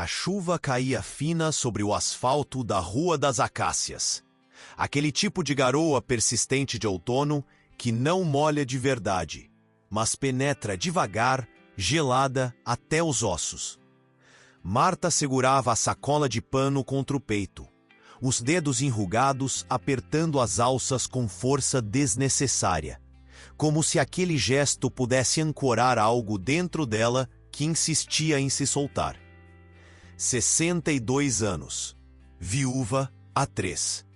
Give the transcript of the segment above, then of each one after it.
A chuva caía fina sobre o asfalto da Rua das Acácias. Aquele tipo de garoa persistente de outono que não molha de verdade, mas penetra devagar, gelada até os ossos. Marta segurava a sacola de pano contra o peito, os dedos enrugados apertando as alças com força desnecessária, como se aquele gesto pudesse ancorar algo dentro dela que insistia em se soltar. 62 anos, viúva há 3.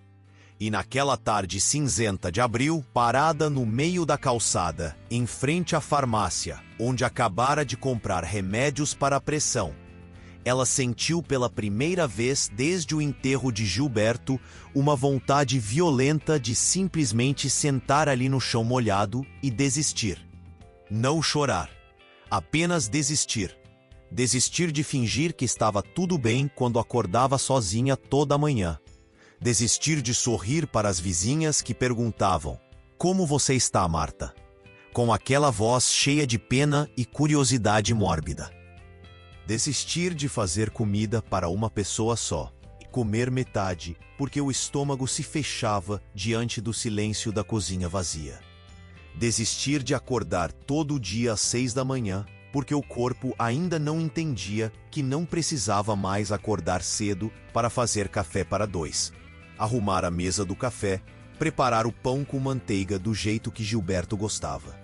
E naquela tarde cinzenta de abril, parada no meio da calçada, em frente à farmácia, onde acabara de comprar remédios para a pressão, ela sentiu pela primeira vez desde o enterro de Gilberto uma vontade violenta de simplesmente sentar ali no chão molhado e desistir. Não chorar, apenas desistir. Desistir de fingir que estava tudo bem quando acordava sozinha toda manhã. Desistir de sorrir para as vizinhas que perguntavam: "Como você está, Marta?", com aquela voz cheia de pena e curiosidade mórbida. Desistir de fazer comida para uma pessoa só e comer metade porque o estômago se fechava diante do silêncio da cozinha vazia. Desistir de acordar todo dia às 6 da manhã porque o corpo ainda não entendia que não precisava mais acordar cedo para fazer café para 2. Arrumar a mesa do café, preparar o pão com manteiga do jeito que Gilberto gostava.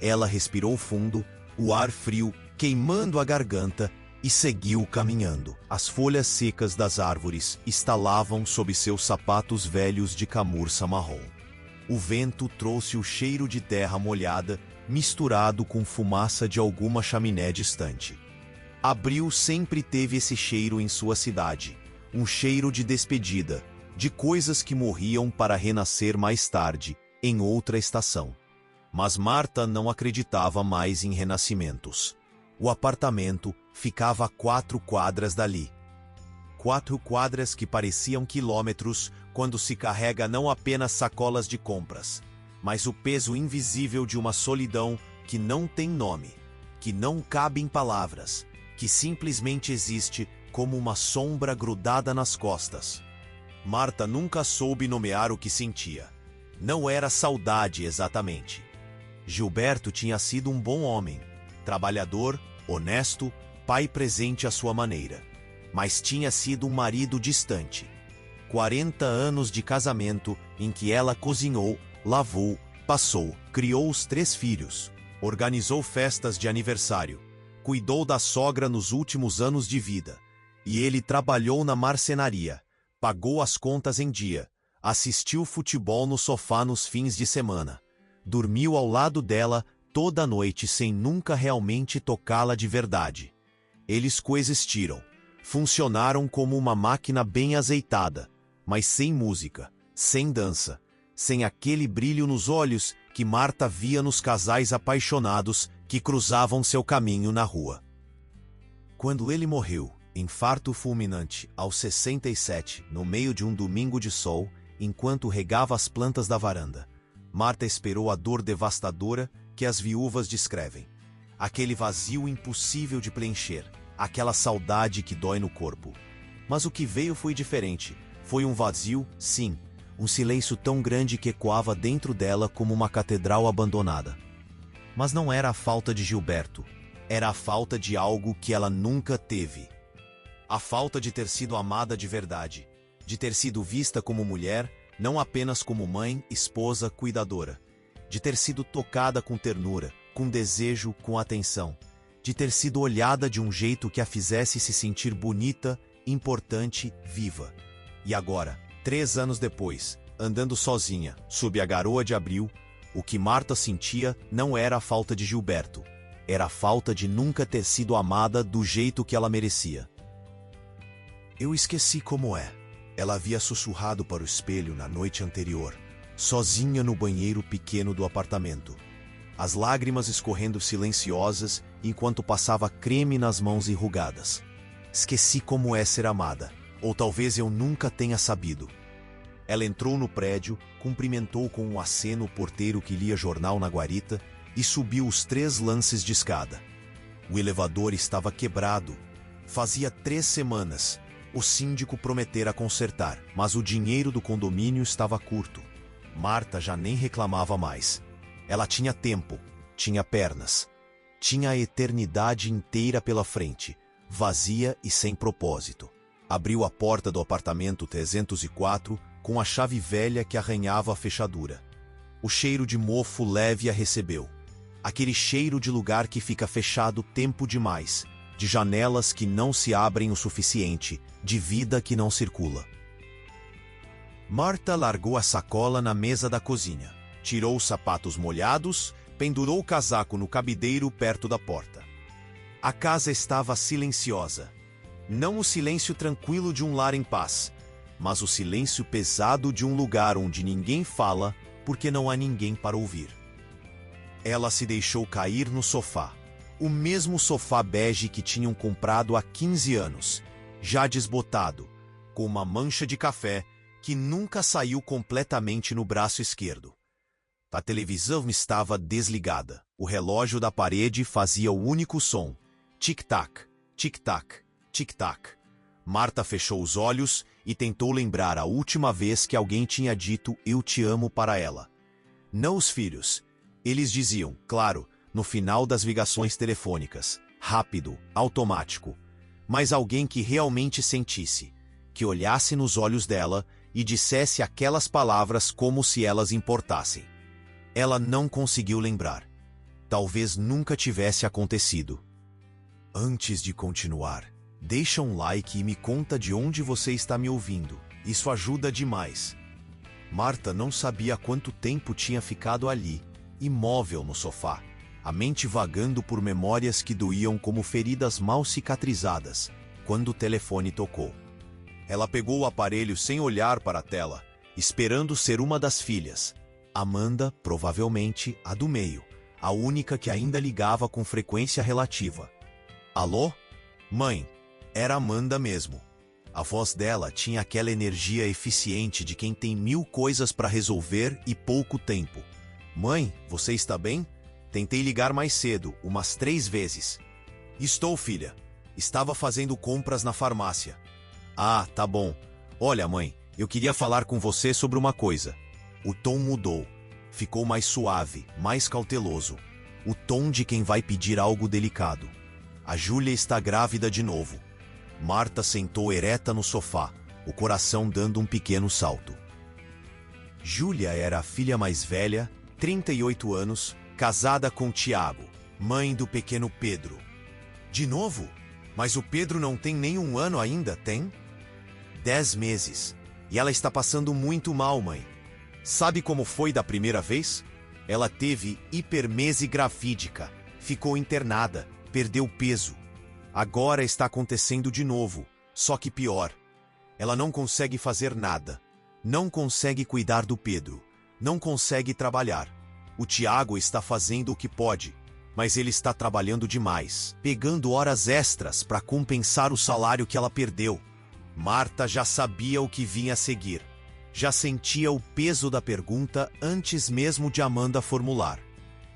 Ela respirou fundo, o ar frio queimando a garganta, e seguiu caminhando. As folhas secas das árvores estalavam sob seus sapatos velhos de camurça marrom. O vento trouxe o cheiro de terra molhada, misturado com fumaça de alguma chaminé distante. Abril sempre teve esse cheiro em sua cidade, um cheiro de despedida, de coisas que morriam para renascer mais tarde, em outra estação. Mas Marta não acreditava mais em renascimentos. O apartamento ficava a 4 quadras dali. 4 quadras que pareciam quilômetros quando se carrega não apenas sacolas de compras, mas o peso invisível de uma solidão que não tem nome, que não cabe em palavras, que simplesmente existe como uma sombra grudada nas costas. Marta nunca soube nomear o que sentia. Não era saudade exatamente. Gilberto tinha sido um bom homem, trabalhador, honesto, pai presente à sua maneira. Mas tinha sido um marido distante. 40 anos de casamento em que ela cozinhou, lavou, passou, criou os 3 filhos, organizou festas de aniversário, cuidou da sogra nos últimos anos de vida. E ele trabalhou na marcenaria, pagou as contas em dia, assistiu futebol no sofá nos fins de semana, dormiu ao lado dela toda noite sem nunca realmente tocá-la de verdade. Eles coexistiram, funcionaram como uma máquina bem azeitada, mas sem música, sem dança, sem aquele brilho nos olhos que Marta via nos casais apaixonados que cruzavam seu caminho na rua. Quando ele morreu, infarto fulminante, aos 67, no meio de um domingo de sol, enquanto regava as plantas da varanda, Marta esperou a dor devastadora que as viúvas descrevem. Aquele vazio impossível de preencher, aquela saudade que dói no corpo. Mas o que veio foi diferente. Foi um vazio, sim, um silêncio tão grande que ecoava dentro dela como uma catedral abandonada. Mas não era a falta de Gilberto, era a falta de algo que ela nunca teve. A falta de ter sido amada de verdade, de ter sido vista como mulher, não apenas como mãe, esposa, cuidadora, de ter sido tocada com ternura, com desejo, com atenção, de ter sido olhada de um jeito que a fizesse se sentir bonita, importante, viva. E agora, 3 anos depois, andando sozinha, sob a garoa de abril, o que Marta sentia não era a falta de Gilberto, era a falta de nunca ter sido amada do jeito que ela merecia. Eu esqueci como é. Ela havia sussurrado para o espelho na noite anterior, sozinha no banheiro pequeno do apartamento. As lágrimas escorrendo silenciosas enquanto passava creme nas mãos enrugadas. Esqueci como é ser amada, ou talvez eu nunca tenha sabido. Ela entrou no prédio, cumprimentou com um aceno o porteiro que lia jornal na guarita e subiu os 3 lances de escada. O elevador estava quebrado. Fazia 3 semanas. O síndico prometera consertar, mas o dinheiro do condomínio estava curto. Marta já nem reclamava mais. Ela tinha tempo, tinha pernas. Tinha a eternidade inteira pela frente, vazia e sem propósito. Abriu a porta do apartamento 304 com a chave velha que arranhava a fechadura. O cheiro de mofo leve a recebeu. Aquele cheiro de lugar que fica fechado tempo demais, de janelas que não se abrem o suficiente, de vida que não circula. Marta largou a sacola na mesa da cozinha, tirou os sapatos molhados, pendurou o casaco no cabideiro perto da porta. A casa estava silenciosa. Não o silêncio tranquilo de um lar em paz, mas o silêncio pesado de um lugar onde ninguém fala porque não há ninguém para ouvir. Ela se deixou cair no sofá. O mesmo sofá bege que tinham comprado há 15 anos, já desbotado, com uma mancha de café que nunca saiu completamente no braço esquerdo. A televisão estava desligada. O relógio da parede fazia o único som. Tic-tac, tic-tac, tic-tac. Marta fechou os olhos e tentou lembrar a última vez que alguém tinha dito "eu te amo" para ela. Não os filhos. Eles diziam, claro, no final das ligações telefônicas, rápido, automático. Mas alguém que realmente sentisse, que olhasse nos olhos dela e dissesse aquelas palavras como se elas importassem. Ela não conseguiu lembrar. Talvez nunca tivesse acontecido. Antes de continuar, deixa um like e me conta de onde você está me ouvindo. Isso ajuda demais. Marta não sabia quanto tempo tinha ficado ali, imóvel no sofá, a mente vagando por memórias que doíam como feridas mal cicatrizadas, quando o telefone tocou. Ela pegou o aparelho sem olhar para a tela, esperando ser uma das filhas. Amanda, provavelmente, a do meio, a única que ainda ligava com frequência relativa. Alô? Mãe, era Amanda mesmo. A voz dela tinha aquela energia eficiente de quem tem 1000 coisas para resolver e pouco tempo. Mãe, você está bem? Tentei ligar mais cedo, umas 3 vezes. Estou, filha. Estava fazendo compras na farmácia. Ah, tá bom. Olha, mãe, eu queria falar com você sobre uma coisa. O tom mudou. Ficou mais suave, mais cauteloso. O tom de quem vai pedir algo delicado. A Júlia está grávida de novo. Marta sentou ereta no sofá, o coração dando um pequeno salto. Júlia era a filha mais velha, 38 anos, casada com Tiago, mãe do pequeno Pedro. De novo? Mas o Pedro não tem nem 1 ano ainda, tem? 10 meses. E ela está passando muito mal, mãe. Sabe como foi da primeira vez? Ela teve hipermese gravídica, ficou internada, perdeu peso. Agora está acontecendo de novo, só que pior. Ela não consegue fazer nada. Não consegue cuidar do Pedro. Não consegue trabalhar. O Tiago está fazendo o que pode, mas ele está trabalhando demais, pegando horas extras para compensar o salário que ela perdeu. Marta já sabia o que vinha a seguir. Já sentia o peso da pergunta antes mesmo de Amanda formular.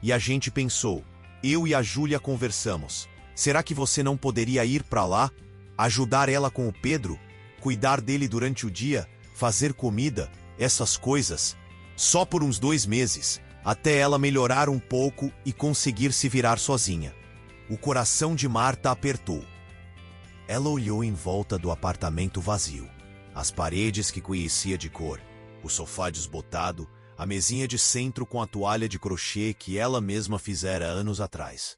E a gente pensou, eu e a Júlia conversamos. Será que você não poderia ir para lá, ajudar ela com o Pedro, cuidar dele durante o dia, fazer comida, essas coisas, só por uns 2 meses, até ela melhorar um pouco e conseguir se virar sozinha? O coração de Marta apertou. Ela olhou em volta do apartamento vazio. As paredes que conhecia de cor, o sofá desbotado, a mesinha de centro com a toalha de crochê que ela mesma fizera anos atrás.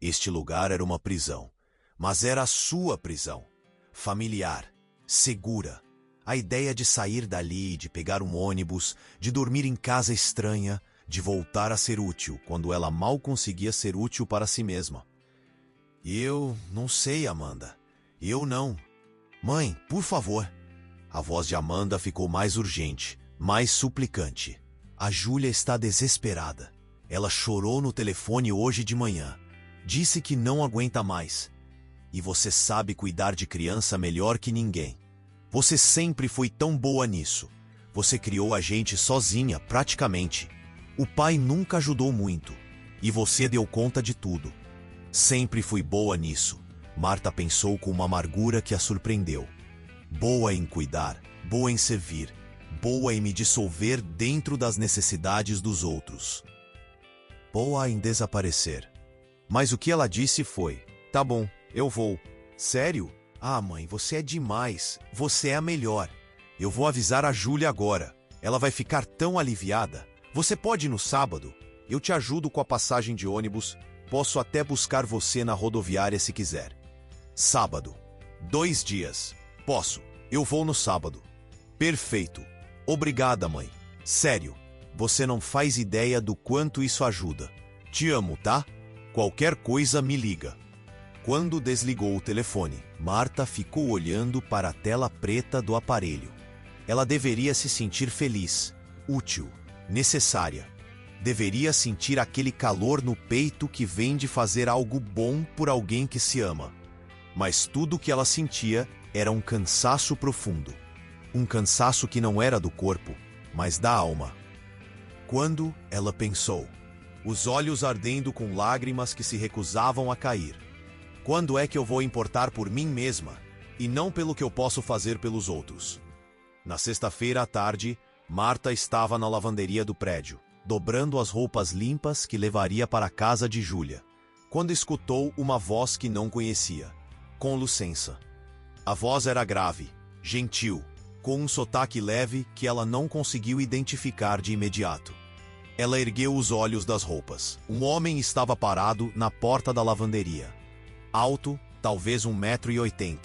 Este lugar era uma prisão, mas era a sua prisão. Familiar, segura. A ideia de sair dali, de pegar um ônibus, de dormir em casa estranha, de voltar a ser útil quando ela mal conseguia ser útil para si mesma. Eu não sei, Amanda. Eu não. Mãe, por favor. A voz de Amanda ficou mais urgente, mais suplicante. A Júlia está desesperada. Ela chorou no telefone hoje de manhã. Disse que não aguenta mais. E você sabe cuidar de criança melhor que ninguém. Você sempre foi tão boa nisso. Você criou a gente sozinha, praticamente. O pai nunca ajudou muito. E você deu conta de tudo. Sempre fui boa nisso. Marta pensou com uma amargura que a surpreendeu. Boa em cuidar, boa em servir, boa em me dissolver dentro das necessidades dos outros. Boa em desaparecer. Mas o que ela disse foi: tá bom, eu vou. Sério? Ah, mãe, você é demais. Você é a melhor. Eu vou avisar a Júlia agora. Ela vai ficar tão aliviada. Você pode ir no sábado? Eu te ajudo com a passagem de ônibus. Posso até buscar você na rodoviária se quiser. Sábado. 2 dias. Posso. Eu vou no sábado. Perfeito. Obrigada, mãe. Sério. Você não faz ideia do quanto isso ajuda. Te amo, tá? Qualquer coisa me liga. Quando desligou o telefone, Marta ficou olhando para a tela preta do aparelho. Ela deveria se sentir feliz, útil, necessária. Deveria sentir aquele calor no peito que vem de fazer algo bom por alguém que se ama. Mas tudo o que ela sentia era um cansaço profundo. Um cansaço que não era do corpo, mas da alma. Quando ela pensou, os olhos ardendo com lágrimas que se recusavam a cair. Quando é que eu vou importar por mim mesma, e não pelo que eu posso fazer pelos outros? Na sexta-feira à tarde, Marta estava na lavanderia do prédio, dobrando as roupas limpas que levaria para a casa de Júlia, quando escutou uma voz que não conhecia. Com licença. A voz era grave, gentil, com um sotaque leve que ela não conseguiu identificar de imediato. Ela ergueu os olhos das roupas. Um homem estava parado na porta da lavanderia. Alto, talvez 1,80 m.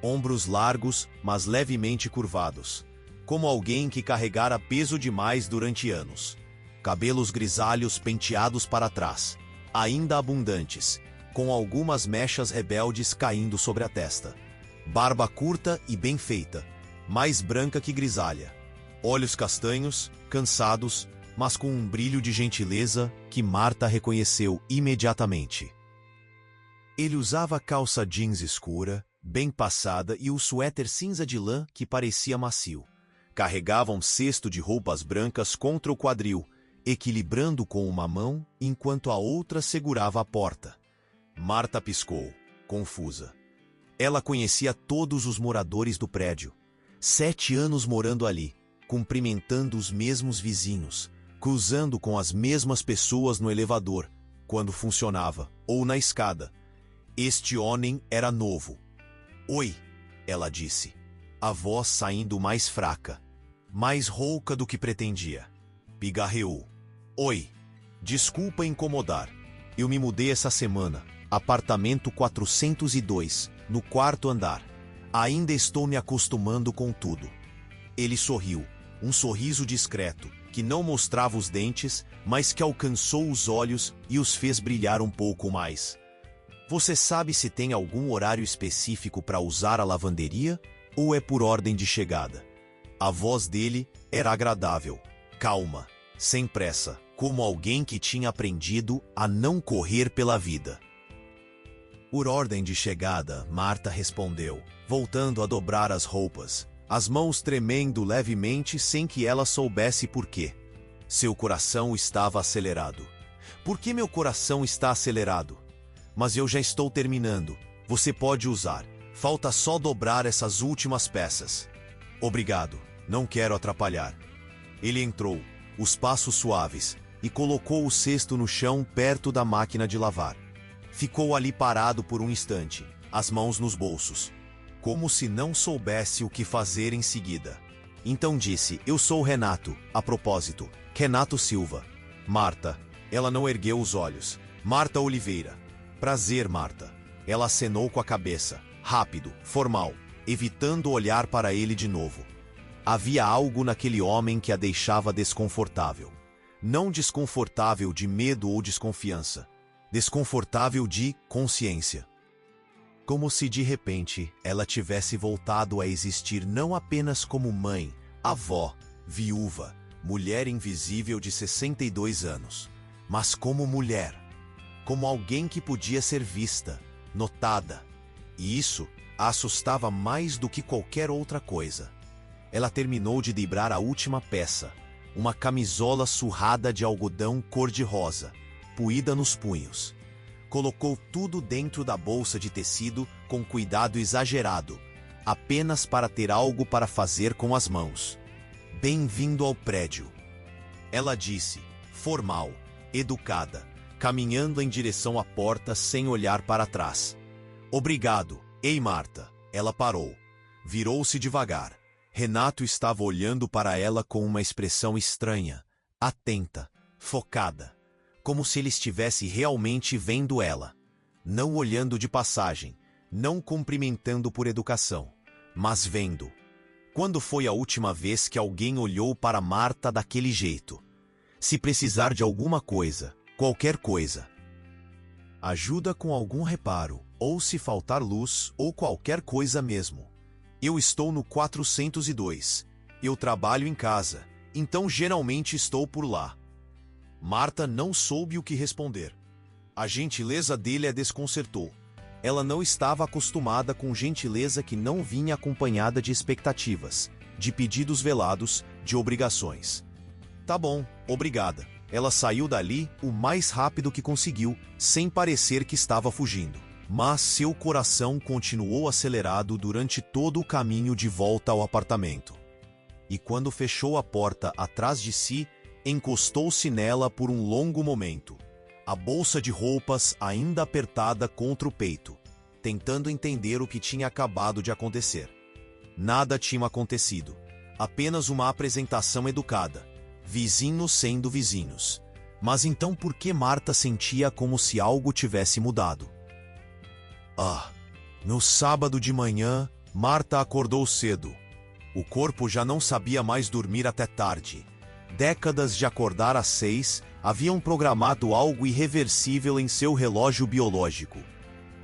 Ombros largos, mas levemente curvados. Como alguém que carregara peso demais durante anos. Cabelos grisalhos penteados para trás, ainda abundantes, com algumas mechas rebeldes caindo sobre a testa. Barba curta e bem feita, mais branca que grisalha. Olhos castanhos, cansados, mas com um brilho de gentileza que Marta reconheceu imediatamente. Ele usava calça jeans escura, bem passada, e o suéter cinza de lã que parecia macio. Carregava um cesto de roupas brancas contra o quadril, equilibrando com uma mão enquanto a outra segurava a porta. Marta piscou, confusa. Ela conhecia todos os moradores do prédio. 7 anos morando ali, cumprimentando os mesmos vizinhos, cruzando com as mesmas pessoas no elevador, quando funcionava, ou na escada. Este homem era novo. Oi, ela disse, a voz saindo mais fraca, mais rouca do que pretendia. Pigarreou. Oi, desculpa incomodar. Eu me mudei essa semana, apartamento 402, no 4º andar. Ainda estou me acostumando com tudo. Ele sorriu, um sorriso discreto, que não mostrava os dentes, mas que alcançou os olhos e os fez brilhar um pouco mais. Você sabe se tem algum horário específico para usar a lavanderia ou é por ordem de chegada? A voz dele era agradável, calma, sem pressa, como alguém que tinha aprendido a não correr pela vida. Por ordem de chegada, Marta respondeu, voltando a dobrar as roupas, as mãos tremendo levemente sem que ela soubesse por quê. Seu coração estava acelerado. Por que meu coração está acelerado? Mas eu já estou terminando. Você pode usar. Falta só dobrar essas últimas peças. Obrigado. Não quero atrapalhar. Ele entrou, os passos suaves, e colocou o cesto no chão perto da máquina de lavar. Ficou ali parado por um instante, as mãos nos bolsos, como se não soubesse o que fazer em seguida. Então disse, eu sou o Renato, a propósito, Renato Silva. Marta. Ela não ergueu os olhos. Marta Oliveira. Prazer, Marta. Ela acenou com a cabeça, rápido, formal, evitando olhar para ele de novo. Havia algo naquele homem que a deixava desconfortável. Não desconfortável de medo ou desconfiança. Desconfortável de consciência. Como se de repente ela tivesse voltado a existir não apenas como mãe, avó, viúva, mulher invisível de 62 anos, mas como mulher. Como alguém que podia ser vista, notada. E isso a assustava mais do que qualquer outra coisa. Ela terminou de dobrar a última peça, uma camisola surrada de algodão cor-de-rosa, puída nos punhos. Colocou tudo dentro da bolsa de tecido com cuidado exagerado, apenas para ter algo para fazer com as mãos. Bem-vindo ao prédio, ela disse, formal, educada, caminhando em direção à porta sem olhar para trás. Obrigado. Ei, Marta. Ela parou. Virou-se devagar. Renato estava olhando para ela com uma expressão estranha, atenta, focada, como se ele estivesse realmente vendo ela. Não olhando de passagem, não cumprimentando por educação, mas vendo. Quando foi a última vez que alguém olhou para Marta daquele jeito? Se precisar de alguma coisa, qualquer coisa, ajuda com algum reparo, ou se faltar luz, ou qualquer coisa mesmo. Eu estou no 402. Eu trabalho em casa, então geralmente estou por lá. Marta não soube o que responder. A gentileza dele a desconcertou. Ela não estava acostumada com gentileza que não vinha acompanhada de expectativas, de pedidos velados, de obrigações. Tá bom, obrigada. Ela saiu dali o mais rápido que conseguiu, sem parecer que estava fugindo. Mas seu coração continuou acelerado durante todo o caminho de volta ao apartamento. E quando fechou a porta atrás de si, encostou-se nela por um longo momento, a bolsa de roupas ainda apertada contra o peito, tentando entender o que tinha acabado de acontecer. Nada tinha acontecido, apenas uma apresentação educada, vizinhos sendo vizinhos. Mas então por que Marta sentia como se algo tivesse mudado? No sábado de manhã, Marta acordou cedo. O corpo já não sabia mais dormir até tarde. Décadas de acordar às 6 haviam programado algo irreversível em seu relógio biológico.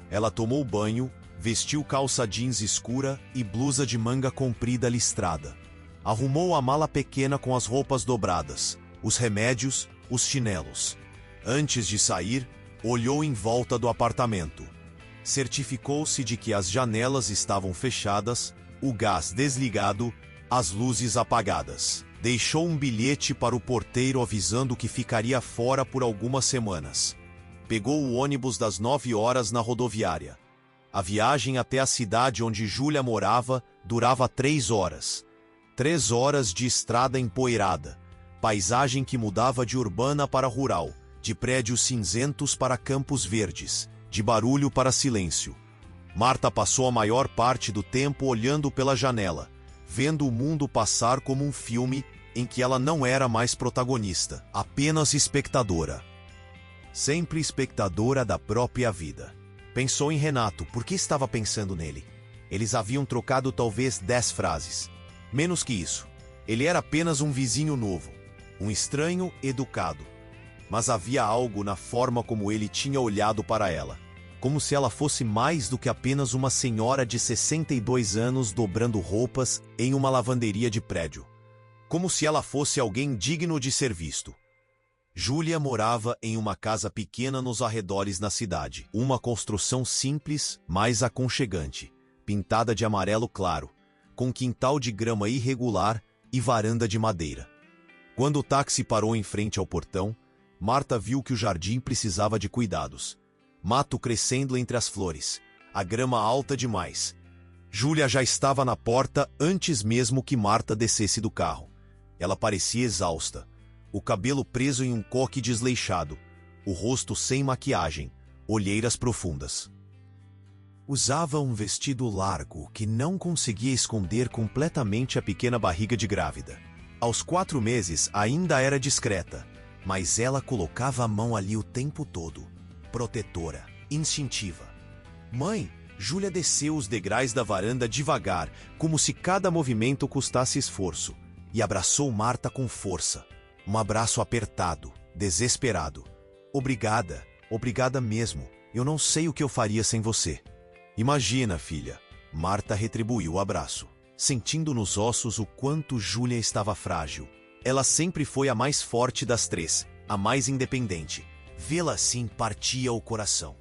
Ela tomou banho, vestiu calça jeans escura e blusa de manga comprida listrada. Arrumou a mala pequena com as roupas dobradas, os remédios, os chinelos. Antes de sair, olhou em volta do apartamento. Certificou-se de que as janelas estavam fechadas, o gás desligado, as luzes apagadas. Deixou um bilhete para o porteiro avisando que ficaria fora por algumas semanas. Pegou o ônibus das 9 horas na rodoviária. A viagem até a cidade onde Júlia morava durava 3 horas. 3 horas de estrada empoeirada, paisagem que mudava de urbana para rural, de prédios cinzentos para campos verdes, de barulho para silêncio. Marta passou a maior parte do tempo olhando pela janela, vendo o mundo passar como um filme em que ela não era mais protagonista, apenas espectadora. Sempre espectadora da própria vida. Pensou em Renato, por que estava pensando nele? Eles haviam trocado talvez 10 frases. Menos que isso. Ele era apenas um vizinho novo, um estranho educado. Mas havia algo na forma como ele tinha olhado para ela. Como se ela fosse mais do que apenas uma senhora de 62 anos dobrando roupas em uma lavanderia de prédio. Como se ela fosse alguém digno de ser visto. Júlia morava em uma casa pequena nos arredores da cidade. Uma construção simples, mas aconchegante, pintada de amarelo claro, com quintal de grama irregular e varanda de madeira. Quando o táxi parou em frente ao portão, Marta viu que o jardim precisava de cuidados. Mato crescendo entre as flores, a grama alta demais. Júlia já estava na porta antes mesmo que Marta descesse do carro. Ela parecia exausta, o cabelo preso em um coque desleixado, o rosto sem maquiagem, olheiras profundas. Usava um vestido largo que não conseguia esconder completamente a pequena barriga de grávida. Aos 4 meses ainda era discreta, mas ela colocava a mão ali o tempo todo, protetora, instintiva. Mãe, Júlia desceu os degraus da varanda devagar, como se cada movimento custasse esforço, e abraçou Marta com força. Um abraço apertado, desesperado. Obrigada, obrigada mesmo. Eu não sei o que eu faria sem você. Imagina, filha. Marta retribuiu o abraço, sentindo nos ossos o quanto Júlia estava frágil. Ela sempre foi a mais forte das 3, a mais independente. Vê-la assim partia o coração.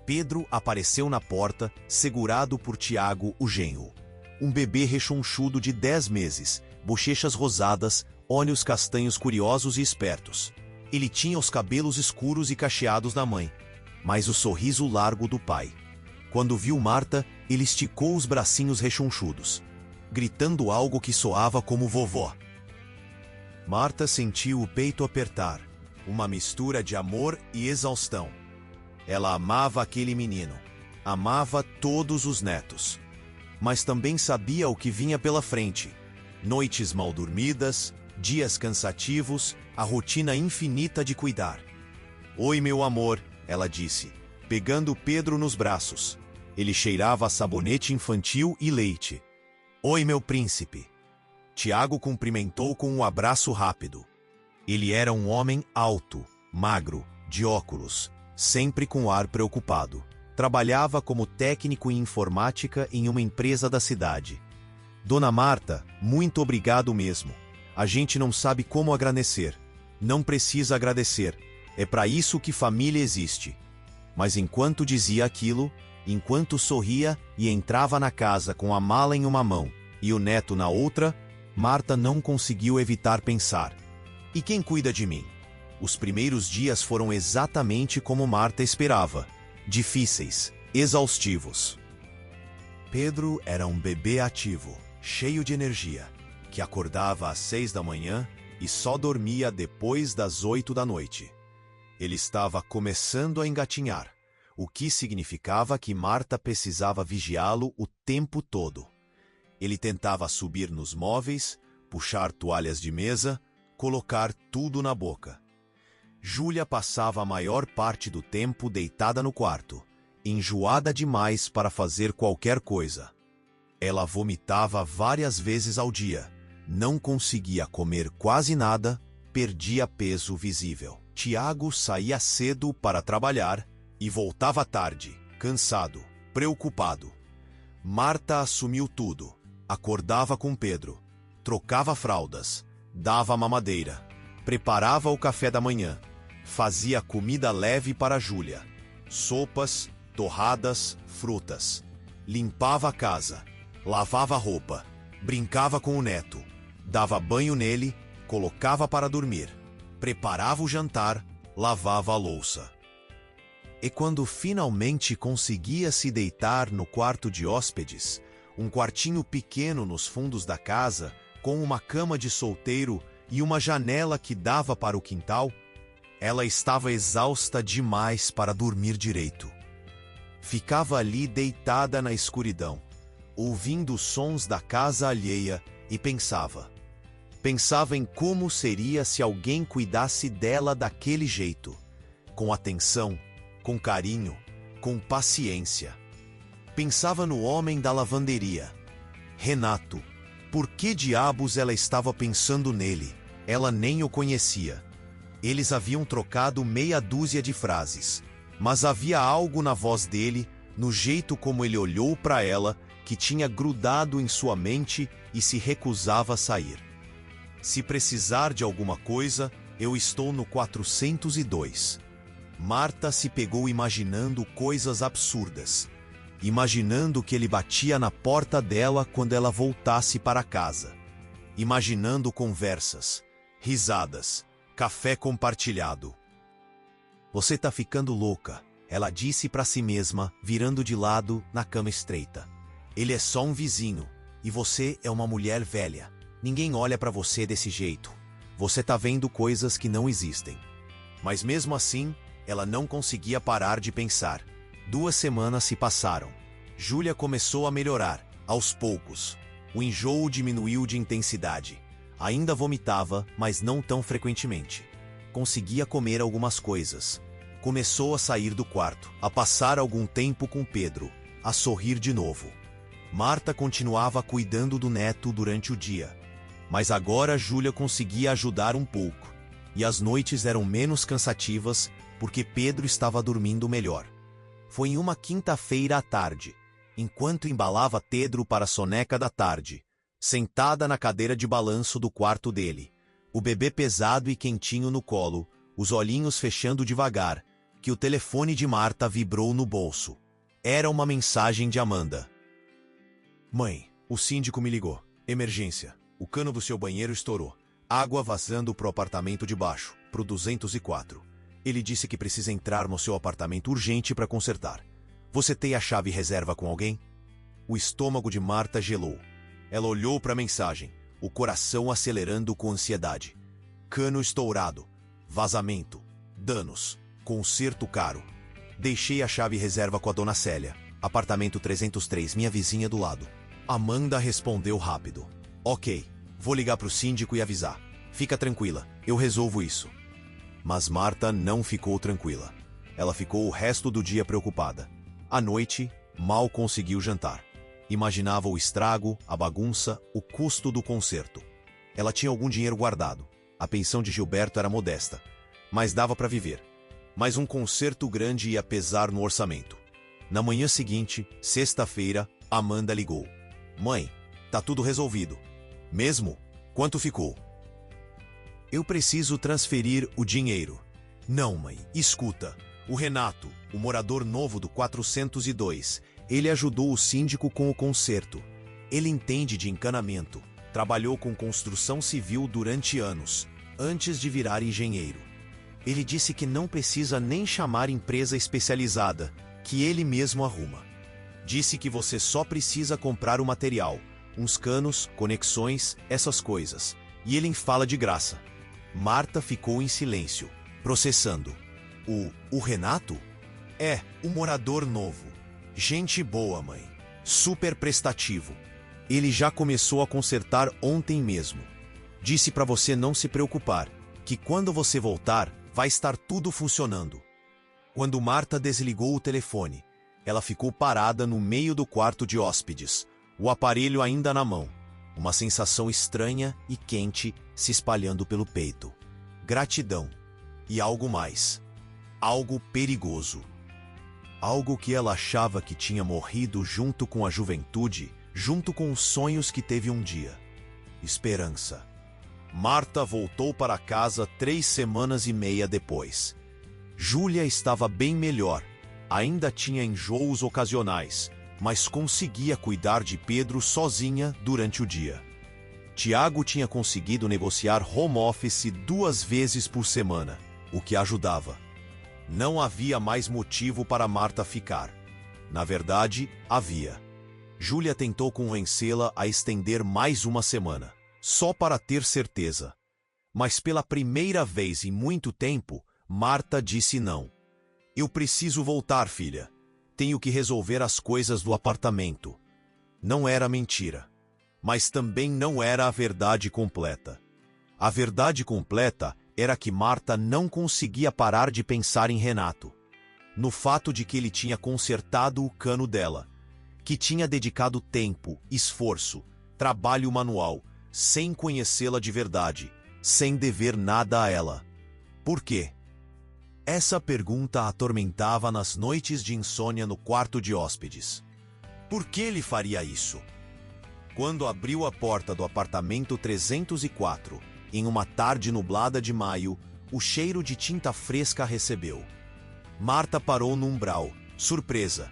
Pedro apareceu na porta, segurado por Tiago, o genro. Um bebê rechonchudo de 10 meses, bochechas rosadas, olhos castanhos curiosos e espertos. Ele tinha os cabelos escuros e cacheados da mãe. mas o sorriso largo do pai. Quando viu Marta, ele esticou os bracinhos rechonchudos, gritando algo que soava como vovó. Marta sentiu o peito apertar, uma mistura de amor e exaustão. Ela amava aquele menino, amava todos os netos, mas também sabia o que vinha pela frente. Noites mal dormidas, dias cansativos, a rotina infinita de cuidar. "Oi, meu amor", ela disse, pegando Pedro nos braços. Ele cheirava a sabonete infantil e leite. "Oi, meu príncipe." Tiago cumprimentou com um abraço rápido. Ele era um homem alto, magro, de óculos, sempre com ar preocupado. Trabalhava como técnico em informática em uma empresa da cidade. "Dona Marta, muito obrigado mesmo. A gente não sabe como agradecer. Não precisa agradecer. É para isso que família existe." Mas enquanto dizia aquilo, enquanto sorria e entrava na casa com a mala em uma mão e o neto na outra, Marta não conseguiu evitar pensar: "E quem cuida de mim?" Os primeiros dias foram exatamente como Marta esperava: difíceis, exaustivos. Pedro era um bebê ativo, cheio de energia, que acordava às 6 da manhã e só dormia depois das 8 da noite. Ele estava começando a engatinhar, o que significava que Marta precisava vigiá-lo o tempo todo. Ele tentava subir nos móveis, puxar toalhas de mesa, colocar tudo na boca. Júlia passava a maior parte do tempo deitada no quarto, enjoada demais para fazer qualquer coisa. Ela vomitava várias vezes ao dia, não conseguia comer quase nada, perdia peso visível. Tiago saía cedo para trabalhar e voltava tarde, cansado, preocupado. Marta assumiu tudo. Acordava com Pedro, trocava fraldas, dava mamadeira, preparava o café da manhã, fazia comida leve para Júlia, sopas, torradas, frutas, limpava a casa, lavava a roupa, brincava com o neto, dava banho nele, colocava para dormir, preparava o jantar, lavava a louça. E quando finalmente conseguia se deitar no quarto de hóspedes, um quartinho pequeno nos fundos da casa, com uma cama de solteiro e uma janela que dava para o quintal, ela estava exausta demais para dormir direito. Ficava ali deitada na escuridão, ouvindo os sons da casa alheia e pensava. Pensava em como seria se alguém cuidasse dela daquele jeito, com atenção, com carinho, com paciência. Pensava no homem da lavanderia, Renato. Por que diabos ela estava pensando nele? Ela nem o conhecia. Eles haviam trocado meia dúzia de frases, mas havia algo na voz dele, no jeito como ele olhou para ela, que tinha grudado em sua mente e se recusava a sair. "Se precisar de alguma coisa, eu estou no 402. Marta se pegou imaginando coisas absurdas. Imaginando que ele batia na porta dela quando ela voltasse para casa. Imaginando conversas, risadas, café compartilhado. "Você tá ficando louca", ela disse para si mesma, virando de lado na cama estreita. "Ele é só um vizinho, e você é uma mulher velha. Ninguém olha para você desse jeito. Você tá vendo coisas que não existem." Mas mesmo assim, ela não conseguia parar de pensar. 2 semanas se passaram. Júlia começou a melhorar, aos poucos. O enjoo diminuiu de intensidade. Ainda vomitava, mas não tão frequentemente. Conseguia comer algumas coisas. Começou a sair do quarto, a passar algum tempo com Pedro, a sorrir de novo. Marta continuava cuidando do neto durante o dia. Mas agora Júlia conseguia ajudar um pouco. E as noites eram menos cansativas porque Pedro estava dormindo melhor. Foi em uma quinta-feira à tarde, enquanto embalava Pedro para a soneca da tarde, sentada na cadeira de balanço do quarto dele, o bebê pesado e quentinho no colo, os olhinhos fechando devagar, que o telefone de Marta vibrou no bolso. Era uma mensagem de Amanda. "Mãe, o síndico me ligou. Emergência. O cano do seu banheiro estourou. Água vazando pro apartamento de baixo, pro 204. Ele disse que precisa entrar no seu apartamento urgente para consertar. Você tem a chave reserva com alguém? O estômago de Marta gelou. Ela olhou para a mensagem, o coração acelerando com ansiedade. Cano estourado, vazamento, danos, conserto caro. Deixei a chave reserva com a dona Célia, apartamento 303, minha vizinha do lado. Amanda respondeu rápido. Ok, vou ligar para o síndico e avisar. Fica tranquila, eu resolvo isso. Mas Marta não ficou tranquila. Ela ficou o resto do dia preocupada. À noite, mal conseguiu jantar. Imaginava o estrago, a bagunça, o custo do conserto. Ela tinha algum dinheiro guardado. A pensão de Gilberto era modesta, mas dava para viver. Mas um conserto grande ia pesar no orçamento. Na manhã seguinte, sexta-feira, Amanda ligou. Mãe, tá tudo resolvido. Mesmo? Quanto ficou? Eu preciso transferir o dinheiro. Não, mãe, escuta. O Renato, o morador novo do 402, ele ajudou o síndico com o conserto. Ele entende de encanamento. Trabalhou com construção civil durante anos, antes de virar engenheiro. Ele disse que não precisa nem chamar empresa especializada, que ele mesmo arruma. Disse que você só precisa comprar o material, uns canos, conexões, essas coisas. E ele fala de graça. Marta ficou em silêncio, processando. O Renato? É, o morador novo. Gente boa, mãe. Super prestativo. Ele já começou a consertar ontem mesmo. Disse para você não se preocupar, que quando você voltar, vai estar tudo funcionando. Quando Marta desligou o telefone, ela ficou parada no meio do quarto de hóspedes, o aparelho ainda na mão. Uma sensação estranha e quente se espalhando pelo peito. Gratidão. E algo mais. Algo perigoso. Algo que ela achava que tinha morrido junto com a juventude, junto com os sonhos que teve um dia. Esperança. Marta voltou para casa 3 semanas e meia depois. Júlia estava bem melhor. Ainda tinha enjoos ocasionais, mas conseguia cuidar de Pedro sozinha durante o dia. Tiago tinha conseguido negociar home office 2 vezes por semana, o que ajudava. Não havia mais motivo para Marta ficar. Na verdade, havia. Júlia tentou convencê-la a estender mais uma semana, só para ter certeza. Mas pela primeira vez em muito tempo, Marta disse não. Eu preciso voltar, filha. Tenho que resolver as coisas do apartamento. Não era mentira. Mas também não era a verdade completa. A verdade completa era que Marta não conseguia parar de pensar em Renato. No fato de que ele tinha consertado o cano dela. Que tinha dedicado tempo, esforço, trabalho manual, sem conhecê-la de verdade, sem dever nada a ela. Por quê? Essa pergunta a atormentava nas noites de insônia no quarto de hóspedes. Por que ele faria isso? Quando abriu a porta do apartamento 304, em uma tarde nublada de maio, o cheiro de tinta fresca a recebeu. Marta parou no umbral, surpresa.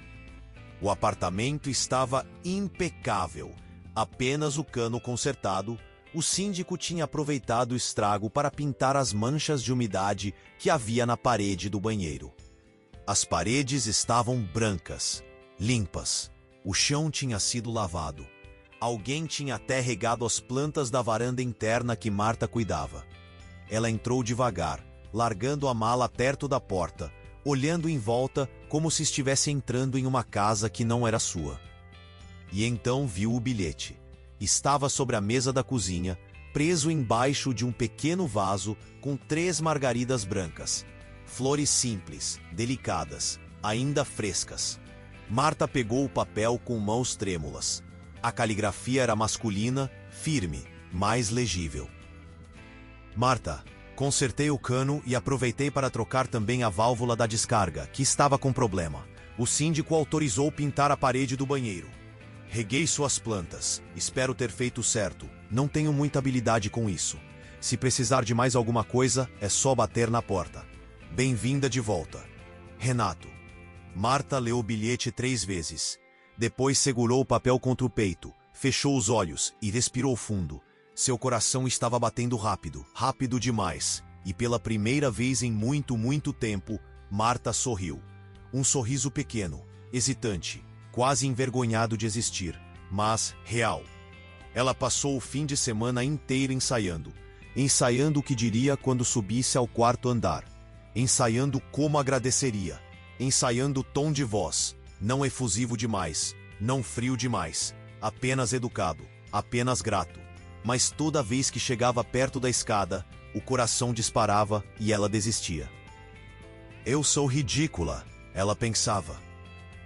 O apartamento estava impecável, apenas o cano consertado. O síndico tinha aproveitado o estrago para pintar as manchas de umidade que havia na parede do banheiro. As paredes estavam brancas, limpas. O chão tinha sido lavado. Alguém tinha até regado as plantas da varanda interna que Marta cuidava. Ela entrou devagar, largando a mala perto da porta, olhando em volta como se estivesse entrando em uma casa que não era sua. E então viu o bilhete. Estava sobre a mesa da cozinha, preso embaixo de um pequeno vaso com 3 margaridas brancas. Flores simples, delicadas, ainda frescas. Marta pegou o papel com mãos trêmulas. A caligrafia era masculina, firme, mais legível. Marta, consertei o cano e aproveitei para trocar também a válvula da descarga, que estava com problema. O síndico autorizou pintar a parede do banheiro. Reguei suas plantas. Espero ter feito certo. Não tenho muita habilidade com isso. Se precisar de mais alguma coisa, é só bater na porta. Bem-vinda de volta. Renato. Marta leu o bilhete 3 vezes. Depois segurou o papel contra o peito, fechou os olhos e respirou fundo. Seu coração estava batendo rápido, rápido demais. e pela primeira vez em muito tempo, Marta sorriu. Um sorriso pequeno, hesitante, quase envergonhado de existir, mas real. Ela passou o fim de semana inteiro ensaiando o que diria quando subisse ao quarto andar, ensaiando como agradeceria, ensaiando o tom de voz, não efusivo demais, não frio demais, apenas educado, apenas grato. Mas toda vez que chegava perto da escada, o coração disparava e ela desistia. Eu sou ridícula, ela pensava.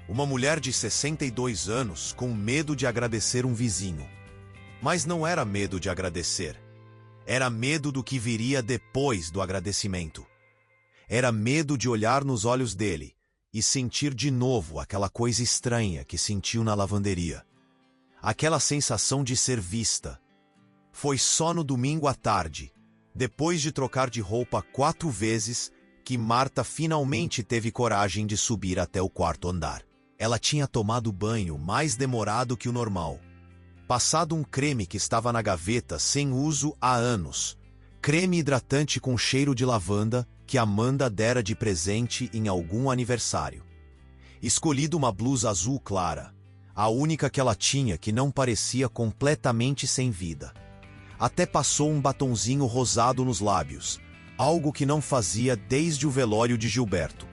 Uma mulher de 62 anos com medo de agradecer um vizinho. Mas não era medo de agradecer. Era medo do que viria depois do agradecimento. Era medo de olhar nos olhos dele e sentir de novo aquela coisa estranha que sentiu na lavanderia. Aquela sensação de ser vista. Foi só no domingo à tarde, depois de trocar de roupa 4 vezes, que Marta finalmente teve coragem de subir até o quarto andar. Ela tinha tomado banho mais demorado que o normal. Passado um creme que estava na gaveta sem uso há anos. Creme hidratante com cheiro de lavanda que Amanda dera de presente em algum aniversário. Escolhido uma blusa azul clara, a única que ela tinha que não parecia completamente sem vida. Até passou um batonzinho rosado nos lábios, algo que não fazia desde o velório de Gilberto.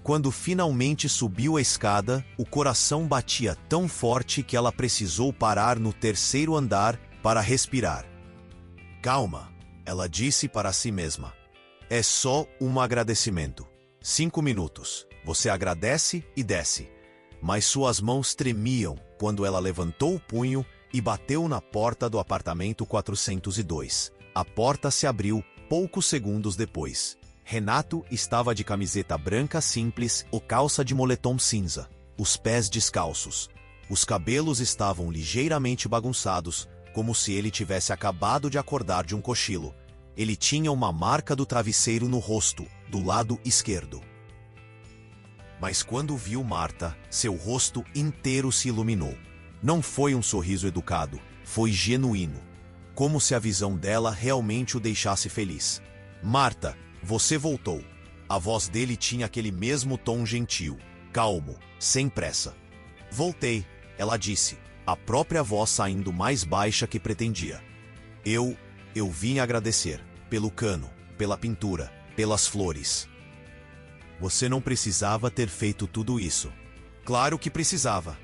Quando finalmente subiu a escada, o coração batia tão forte que ela precisou parar no 3º andar para respirar. Calma, ela disse para si mesma. É só um agradecimento. 5 minutos. Você agradece e desce. Mas suas mãos tremiam quando ela levantou o punho e bateu na porta do apartamento 402. A porta se abriu poucos segundos depois. Renato estava de camiseta branca simples ou calça de moletom cinza, os pés descalços. Os cabelos estavam ligeiramente bagunçados, como se ele tivesse acabado de acordar de um cochilo. Ele tinha uma marca do travesseiro no rosto, do lado esquerdo. Mas quando viu Marta, seu rosto inteiro se iluminou. Não foi um sorriso educado, foi genuíno. Como se a visão dela realmente o deixasse feliz. Marta, você voltou. A voz dele tinha aquele mesmo tom gentil, calmo, sem pressa. Voltei, ela disse, a própria voz saindo mais baixa que pretendia. Eu vim agradecer, pelo cano, pela pintura, pelas flores. Você não precisava ter feito tudo isso. Claro que precisava.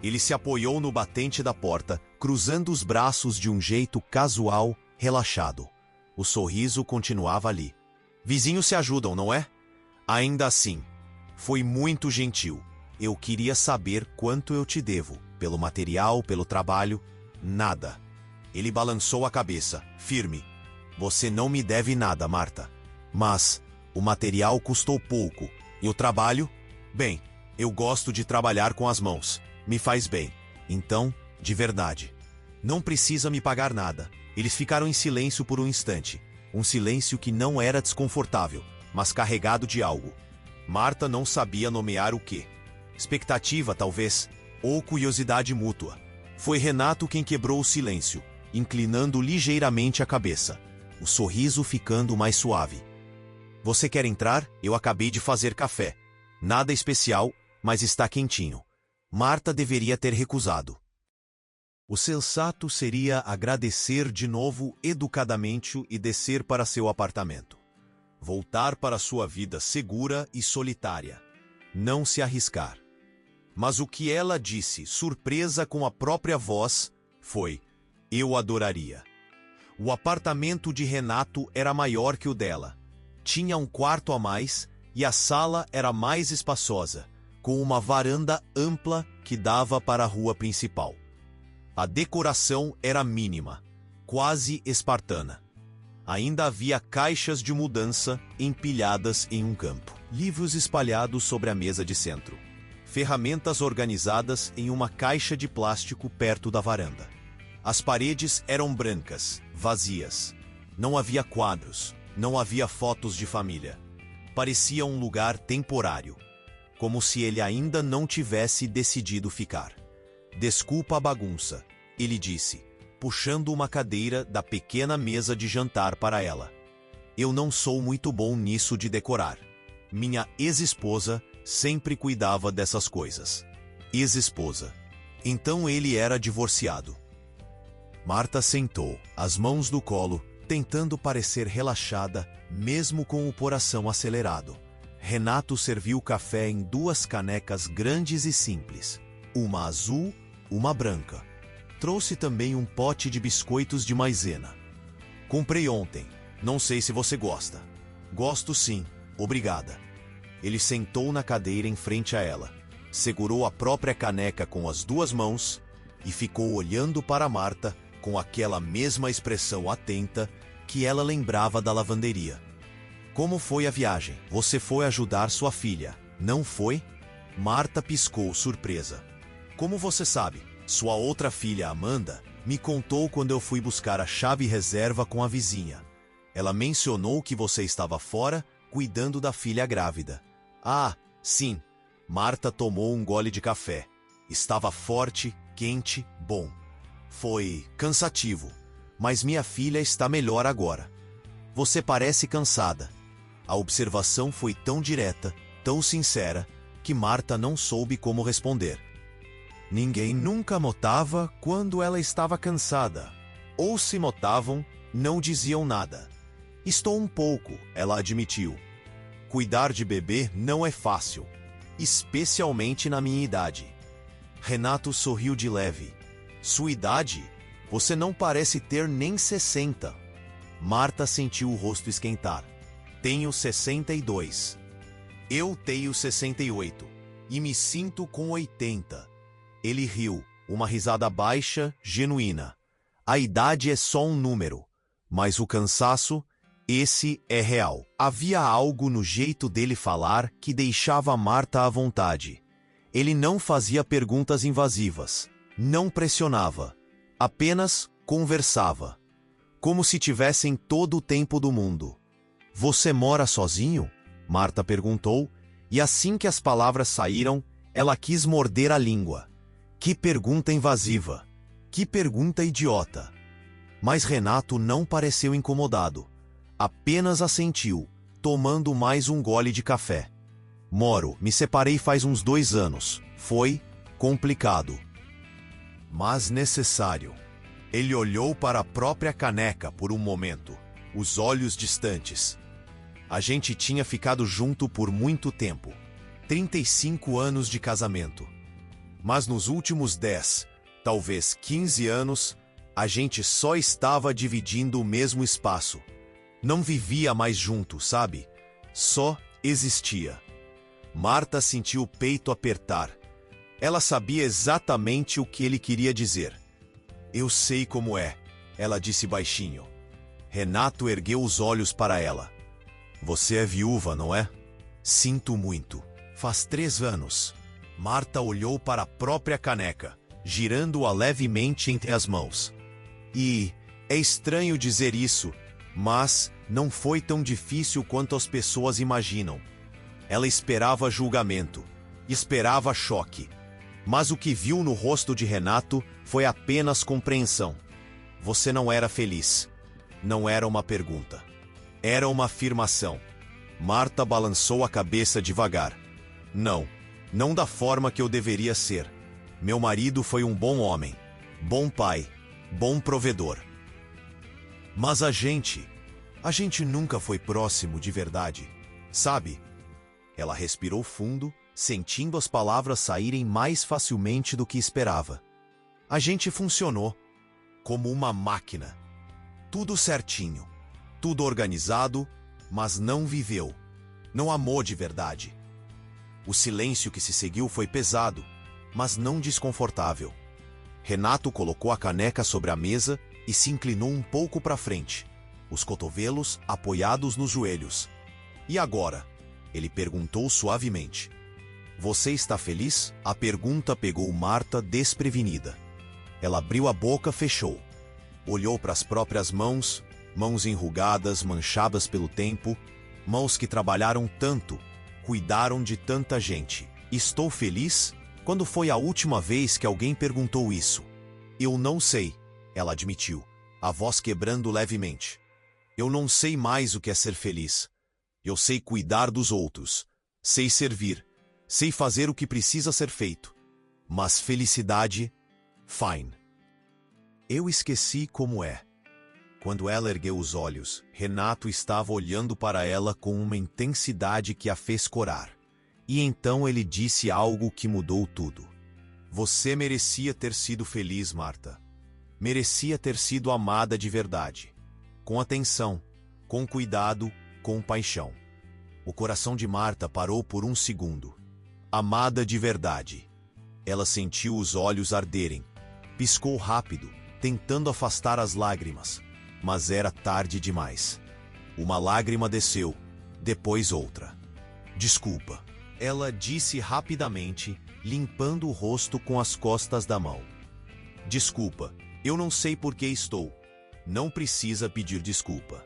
Ele se apoiou no batente da porta, cruzando os braços de um jeito casual, relaxado. O sorriso continuava ali. Vizinhos se ajudam, não é? Ainda assim, foi muito gentil. Eu queria saber quanto eu te devo, pelo material, pelo trabalho. Nada. Ele balançou a cabeça, firme. Você não me deve nada, Marta. Mas o material custou pouco. E o trabalho? Bem, eu gosto de trabalhar com as mãos. Me faz bem. Então, de verdade. Não precisa me pagar nada. Eles ficaram em silêncio por um instante. Um silêncio que não era desconfortável, mas carregado de algo. Marta não sabia nomear o quê. Expectativa, talvez, ou curiosidade mútua. Foi Renato quem quebrou o silêncio, inclinando ligeiramente a cabeça, o sorriso ficando mais suave. Você quer entrar? Eu acabei de fazer café. Nada especial, mas está quentinho. Marta deveria ter recusado. O sensato seria agradecer de novo educadamente e descer para seu apartamento. Voltar para sua vida segura e solitária. Não se arriscar. Mas o que ela disse, surpresa com a própria voz, foi: eu adoraria. O apartamento de Renato era maior que o dela. Tinha um quarto a mais e a sala era mais espaçosa, com uma varanda ampla que dava para a rua principal. A decoração era mínima, quase espartana. Ainda havia caixas de mudança empilhadas em um campo. Livros espalhados sobre a mesa de centro. Ferramentas organizadas em uma caixa de plástico perto da varanda. As paredes eram brancas, vazias. Não havia quadros, não havia fotos de família. Parecia um lugar temporário, como se ele ainda não tivesse decidido ficar. Desculpa a bagunça, ele disse, puxando uma cadeira da pequena mesa de jantar para ela. Eu não sou muito bom nisso de decorar. Minha ex-esposa sempre cuidava dessas coisas. Ex-esposa. Então ele era divorciado. Marta sentou, as mãos no colo, tentando parecer relaxada, mesmo com o coração acelerado. Renato serviu café em 2 canecas grandes e simples. Uma azul, uma branca. Trouxe também um pote de biscoitos de maisena. Comprei ontem. Não sei se você gosta. Gosto sim, obrigada. Ele sentou na cadeira em frente a ela, segurou a própria caneca com as 2 mãos e ficou olhando para Marta com aquela mesma expressão atenta que ela lembrava da lavanderia. Como foi a viagem? Você foi ajudar sua filha, não foi? Marta piscou, surpresa. Como você sabe? Sua outra filha, Amanda, me contou quando eu fui buscar a chave reserva com a vizinha. Ela mencionou que você estava fora, cuidando da filha grávida. Ah, sim. Marta tomou um gole de café. Estava forte, quente, bom. Foi cansativo, mas minha filha está melhor agora. Você parece cansada. A observação foi tão direta, tão sincera, que Marta não soube como responder. Ninguém nunca notava quando ela estava cansada. Ou se notavam, não diziam nada. Estou um pouco, ela admitiu. Cuidar de bebê não é fácil, especialmente na minha idade. Renato sorriu de leve. Sua idade? Você não parece ter nem 60. Marta sentiu o rosto esquentar. Tenho 62. Eu tenho 68. E me sinto com 80. Ele riu, uma risada baixa, genuína. A idade é só um número, mas o cansaço, esse é real. Havia algo no jeito dele falar que deixava Marta à vontade. Ele não fazia perguntas invasivas, não pressionava, apenas conversava, como se tivessem todo o tempo do mundo. Você mora sozinho? Marta perguntou, e assim que as palavras saíram, ela quis morder a língua. Que pergunta invasiva! Que pergunta idiota! Mas Renato não pareceu incomodado. Apenas assentiu, tomando mais um gole de café. Moro, me separei faz uns 2 anos. Foi complicado, mas necessário. Ele olhou para a própria caneca por um momento, os olhos distantes. A gente tinha ficado junto por muito tempo. 35 anos de casamento. Mas nos últimos 10, talvez 15 anos, a gente só estava dividindo o mesmo espaço. Não vivia mais junto, sabe? Só existia. Marta sentiu o peito apertar. Ela sabia exatamente o que ele queria dizer. Eu sei como é, ela disse baixinho. Renato ergueu os olhos para ela. Você é viúva, não é? Sinto muito. Faz 3 anos. Marta olhou para a própria caneca, girando-a levemente entre as mãos. E é estranho dizer isso, mas não foi tão difícil quanto as pessoas imaginam. Ela esperava julgamento, esperava choque. Mas o que viu no rosto de Renato foi apenas compreensão. Você não era feliz. Não era uma pergunta. Era uma afirmação. Marta balançou a cabeça devagar. Não, não da forma que eu deveria ser. Meu marido foi um bom homem, bom pai, bom provedor. Mas a gente nunca foi próximo de verdade, sabe? Ela respirou fundo, sentindo as palavras saírem mais facilmente do que esperava. A gente funcionou como uma máquina. Tudo certinho, tudo organizado, mas não viveu. Não amou de verdade. O silêncio que se seguiu foi pesado, mas não desconfortável. Renato colocou a caneca sobre a mesa e se inclinou um pouco para frente, os cotovelos apoiados nos joelhos. E agora? Ele perguntou suavemente. Você está feliz? A pergunta pegou Marta desprevenida. Ela abriu a boca, fechou. Olhou para as próprias mãos, mãos enrugadas, manchadas pelo tempo, mãos que trabalharam tanto, cuidaram de tanta gente. Estou feliz? Quando foi a última vez que alguém perguntou isso? Eu não sei, ela admitiu, a voz quebrando levemente. Eu não sei mais o que é ser feliz. Eu sei cuidar dos outros. Sei servir. Sei fazer o que precisa ser feito. Mas felicidade, fine. Eu esqueci como é. Quando ela ergueu os olhos, Renato estava olhando para ela com uma intensidade que a fez corar. E então ele disse algo que mudou tudo. Você merecia ter sido feliz, Marta. Merecia ter sido amada de verdade. Com atenção, com cuidado, com paixão. O coração de Marta parou por um segundo. Amada de verdade. Ela sentiu os olhos arderem. Piscou rápido, tentando afastar as lágrimas. Mas era tarde demais. Uma lágrima desceu, depois outra. Desculpa, ela disse rapidamente, limpando o rosto com as costas da mão. Desculpa, eu não sei por que estou. Não precisa pedir desculpa.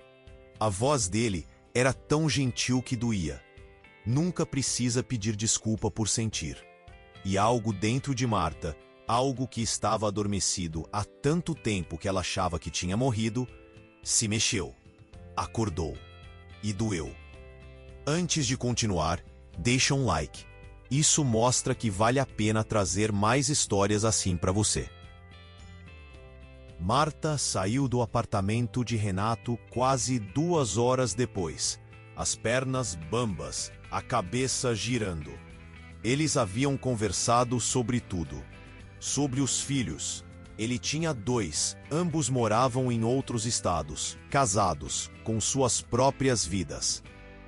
A voz dele era tão gentil que doía. Nunca precisa pedir desculpa por sentir. E algo dentro de Marta, algo que estava adormecido há tanto tempo que ela achava que tinha morrido, se mexeu, acordou e doeu. Antes de continuar, deixa um like. Isso mostra que vale a pena trazer mais histórias assim para você. Marta saiu do apartamento de Renato quase 2 horas depois, as pernas bambas, a cabeça girando. Eles haviam conversado sobre tudo. Sobre os filhos. Ele tinha 2, ambos moravam em outros estados, casados, com suas próprias vidas.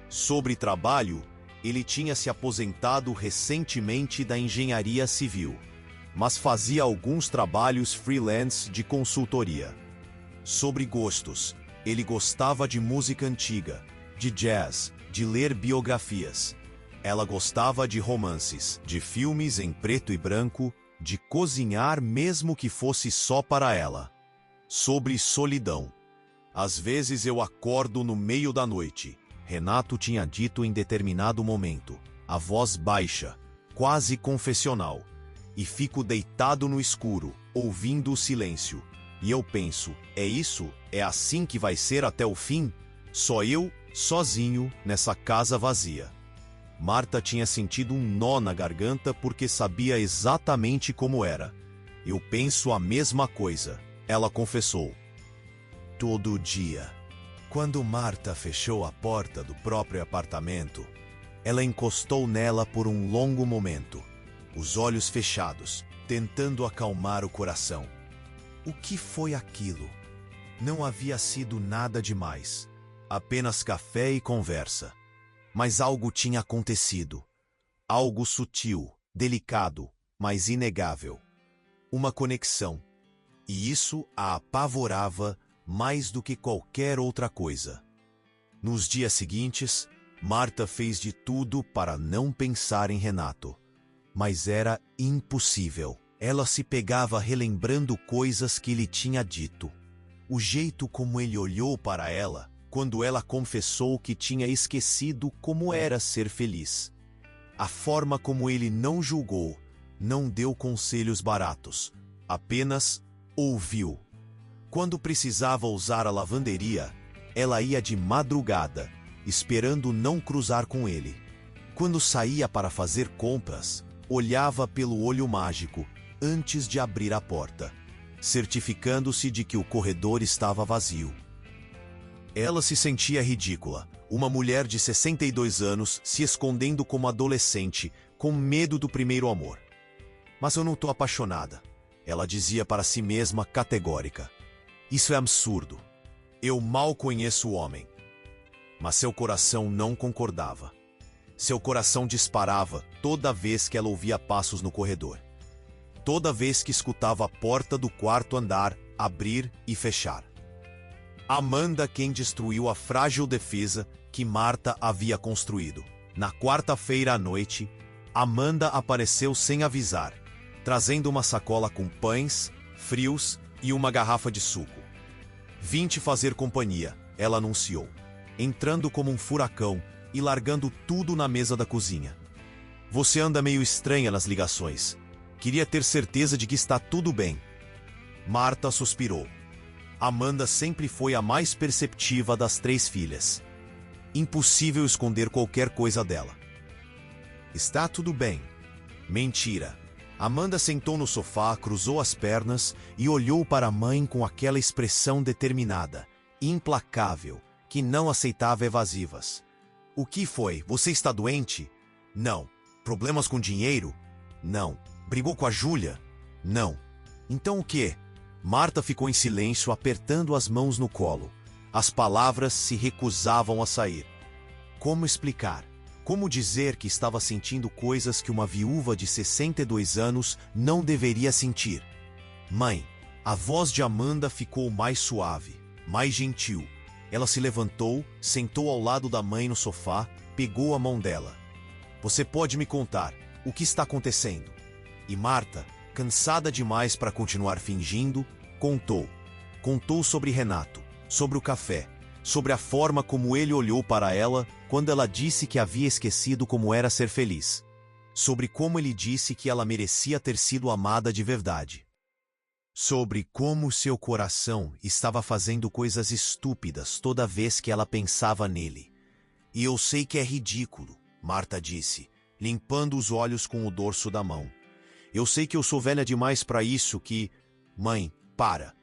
Sobre trabalho, ele tinha se aposentado recentemente da engenharia civil, mas fazia alguns trabalhos freelance de consultoria. Sobre gostos, ele gostava de música antiga, de jazz, de ler biografias. Ela gostava de romances, de filmes em preto e branco, de cozinhar mesmo que fosse só para ela. Sobre solidão. Às vezes eu acordo no meio da noite, Renato tinha dito em determinado momento, a voz baixa, quase confessional, e fico deitado no escuro, ouvindo o silêncio. E eu penso, é isso? É assim que vai ser até o fim? Só eu, sozinho, nessa casa vazia. Marta tinha sentido um nó na garganta porque sabia exatamente como era. Eu penso a mesma coisa, ela confessou. Todo dia. Quando Marta fechou a porta do próprio apartamento, ela encostou nela por um longo momento, os olhos fechados, tentando acalmar o coração. O que foi aquilo? Não havia sido nada demais, apenas café e conversa. Mas algo tinha acontecido. Algo sutil, delicado, mas inegável. Uma conexão. E isso a apavorava mais do que qualquer outra coisa. Nos dias seguintes, Marta fez de tudo para não pensar em Renato. Mas era impossível. Ela se pegava relembrando coisas que ele tinha dito. O jeito como ele olhou para ela, quando ela confessou que tinha esquecido como era ser feliz. A forma como ele não julgou, não deu conselhos baratos, apenas ouviu. Quando precisava usar a lavanderia, ela ia de madrugada, esperando não cruzar com ele. Quando saía para fazer compras, olhava pelo olho mágico antes de abrir a porta, certificando-se de que o corredor estava vazio. Ela se sentia ridícula, uma mulher de 62 anos se escondendo como adolescente, com medo do primeiro amor. Mas eu não estou apaixonada, ela dizia para si mesma categórica. Isso é absurdo. Eu mal conheço o homem. Mas seu coração não concordava. Seu coração disparava toda vez que ela ouvia passos no corredor. Toda vez que escutava a porta do quarto andar abrir e fechar. Amanda quem destruiu a frágil defesa que Marta havia construído. Na quarta-feira à noite, Amanda apareceu sem avisar, trazendo uma sacola com pães, frios e uma garrafa de suco. Vim te fazer companhia, ela anunciou, entrando como um furacão e largando tudo na mesa da cozinha. Você anda meio estranha nas ligações. Queria ter certeza de que está tudo bem. Marta suspirou. Amanda sempre foi a mais perceptiva das 3 filhas. Impossível esconder qualquer coisa dela. Está tudo bem. Mentira. Amanda sentou no sofá, cruzou as pernas e olhou para a mãe com aquela expressão determinada, implacável, que não aceitava evasivas. O que foi? Você está doente? Não. Problemas com dinheiro? Não. Brigou com a Júlia? Não. Então o quê? Marta ficou em silêncio, apertando as mãos no colo. As palavras se recusavam a sair. Como explicar? Como dizer que estava sentindo coisas que uma viúva de 62 anos não deveria sentir? Mãe, a voz de Amanda ficou mais suave, mais gentil. Ela se levantou, sentou ao lado da mãe no sofá, pegou a mão dela. Você pode me contar o que está acontecendo? E Marta, cansada demais para continuar fingindo, contou. Contou sobre Renato, sobre o café, sobre a forma como ele olhou para ela quando ela disse que havia esquecido como era ser feliz. Sobre como ele disse que ela merecia ter sido amada de verdade. Sobre como seu coração estava fazendo coisas estúpidas toda vez que ela pensava nele. E eu sei que é ridículo, Marta disse, limpando os olhos com o dorso da mão. Eu sei que eu sou velha demais para isso que... Mãe, para.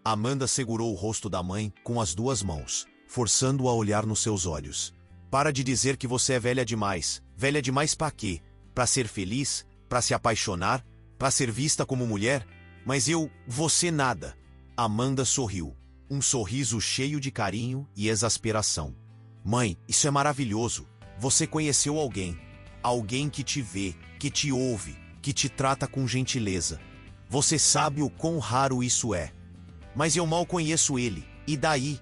Amanda segurou o rosto da mãe com as 2 mãos, forçando-a a olhar nos seus olhos. Para de dizer que você é velha demais. Velha demais para quê? Para ser feliz? Para se apaixonar? Para ser vista como mulher? Mas você nada. Amanda sorriu. Um sorriso cheio de carinho e exasperação. Mãe, isso é maravilhoso. Você conheceu alguém. Alguém que te vê, que te ouve, que te trata com gentileza. Você sabe o quão raro isso é. Mas eu mal conheço ele. E daí?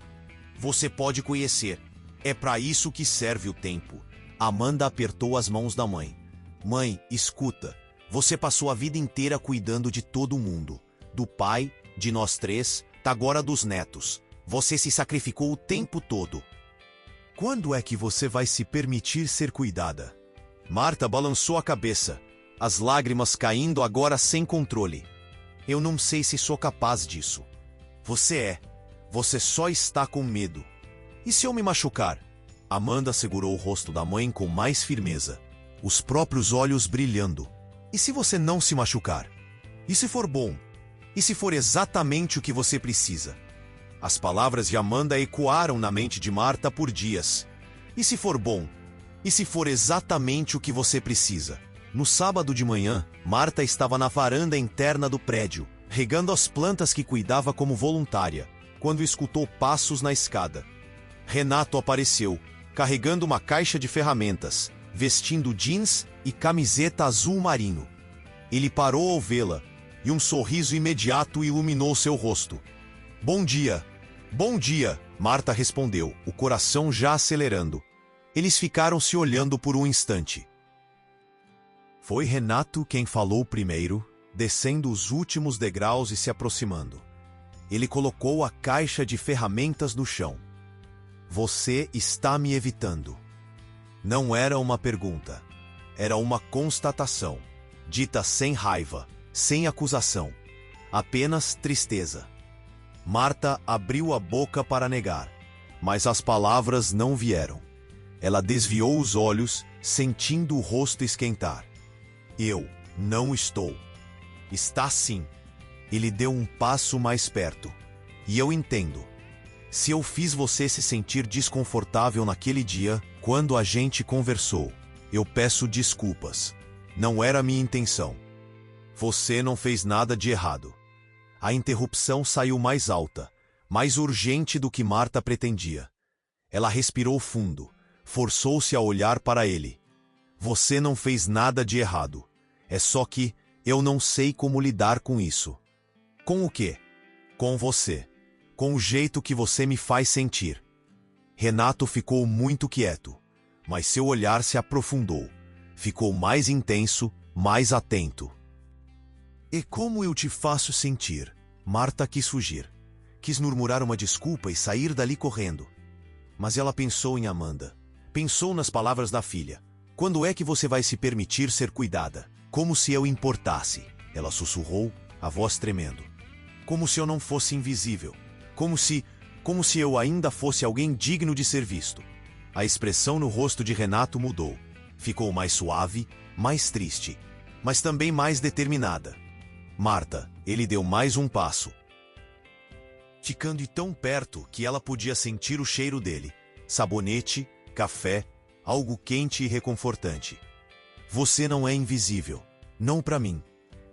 Você pode conhecer. É para isso que serve o tempo. Amanda apertou as mãos da mãe. Mãe, escuta. Você passou a vida inteira cuidando de todo mundo. Do pai, de nós 3, agora dos netos. Você se sacrificou o tempo todo. Quando é que você vai se permitir ser cuidada? Marta balançou a cabeça, as lágrimas caindo agora sem controle. Eu não sei se sou capaz disso. Você é. Você só está com medo. E se eu me machucar? Amanda segurou o rosto da mãe com mais firmeza, os próprios olhos brilhando. E se você não se machucar? E se for bom? E se for exatamente o que você precisa? As palavras de Amanda ecoaram na mente de Marta por dias. E se for bom? E se for exatamente o que você precisa? No sábado de manhã, Marta estava na varanda interna do prédio, regando as plantas que cuidava como voluntária, quando escutou passos na escada. Renato apareceu, carregando uma caixa de ferramentas, vestindo jeans e camiseta azul marinho. Ele parou ao vê-la, e um sorriso imediato iluminou seu rosto. Bom dia! Bom dia! Marta respondeu, o coração já acelerando. Eles ficaram se olhando por um instante. Foi Renato quem falou primeiro, descendo os últimos degraus e se aproximando. Ele colocou a caixa de ferramentas no chão. Você está me evitando. Não era uma pergunta. Era uma constatação, dita sem raiva, sem acusação, apenas tristeza. Marta abriu a boca para negar, mas as palavras não vieram. Ela desviou os olhos, sentindo o rosto esquentar. Eu não estou. Está sim. Ele deu um passo mais perto. E eu entendo. Se eu fiz você se sentir desconfortável naquele dia, quando a gente conversou, eu peço desculpas. Não era minha intenção. Você não fez nada de errado. A interrupção saiu mais alta, mais urgente do que Marta pretendia. Ela respirou fundo, forçou-se a olhar para ele. Você não fez nada de errado. É só que eu não sei como lidar com isso. Com o quê? Com você. Com o jeito que você me faz sentir. Renato ficou muito quieto, mas seu olhar se aprofundou. Ficou mais intenso, mais atento. E como eu te faço sentir? Marta quis fugir. Quis murmurar uma desculpa e sair dali correndo. Mas ela pensou em Amanda. Pensou nas palavras da filha. Quando é que você vai se permitir ser cuidada? Como se eu importasse. Ela sussurrou, a voz tremendo. Como se eu não fosse invisível. Como se eu ainda fosse alguém digno de ser visto. A expressão no rosto de Renato mudou. Ficou mais suave, mais triste, mas também mais determinada. Marta, ele deu mais um passo, ficando tão perto que ela podia sentir o cheiro dele. Sabonete, café, algo quente e reconfortante. Você não é invisível. Não para mim.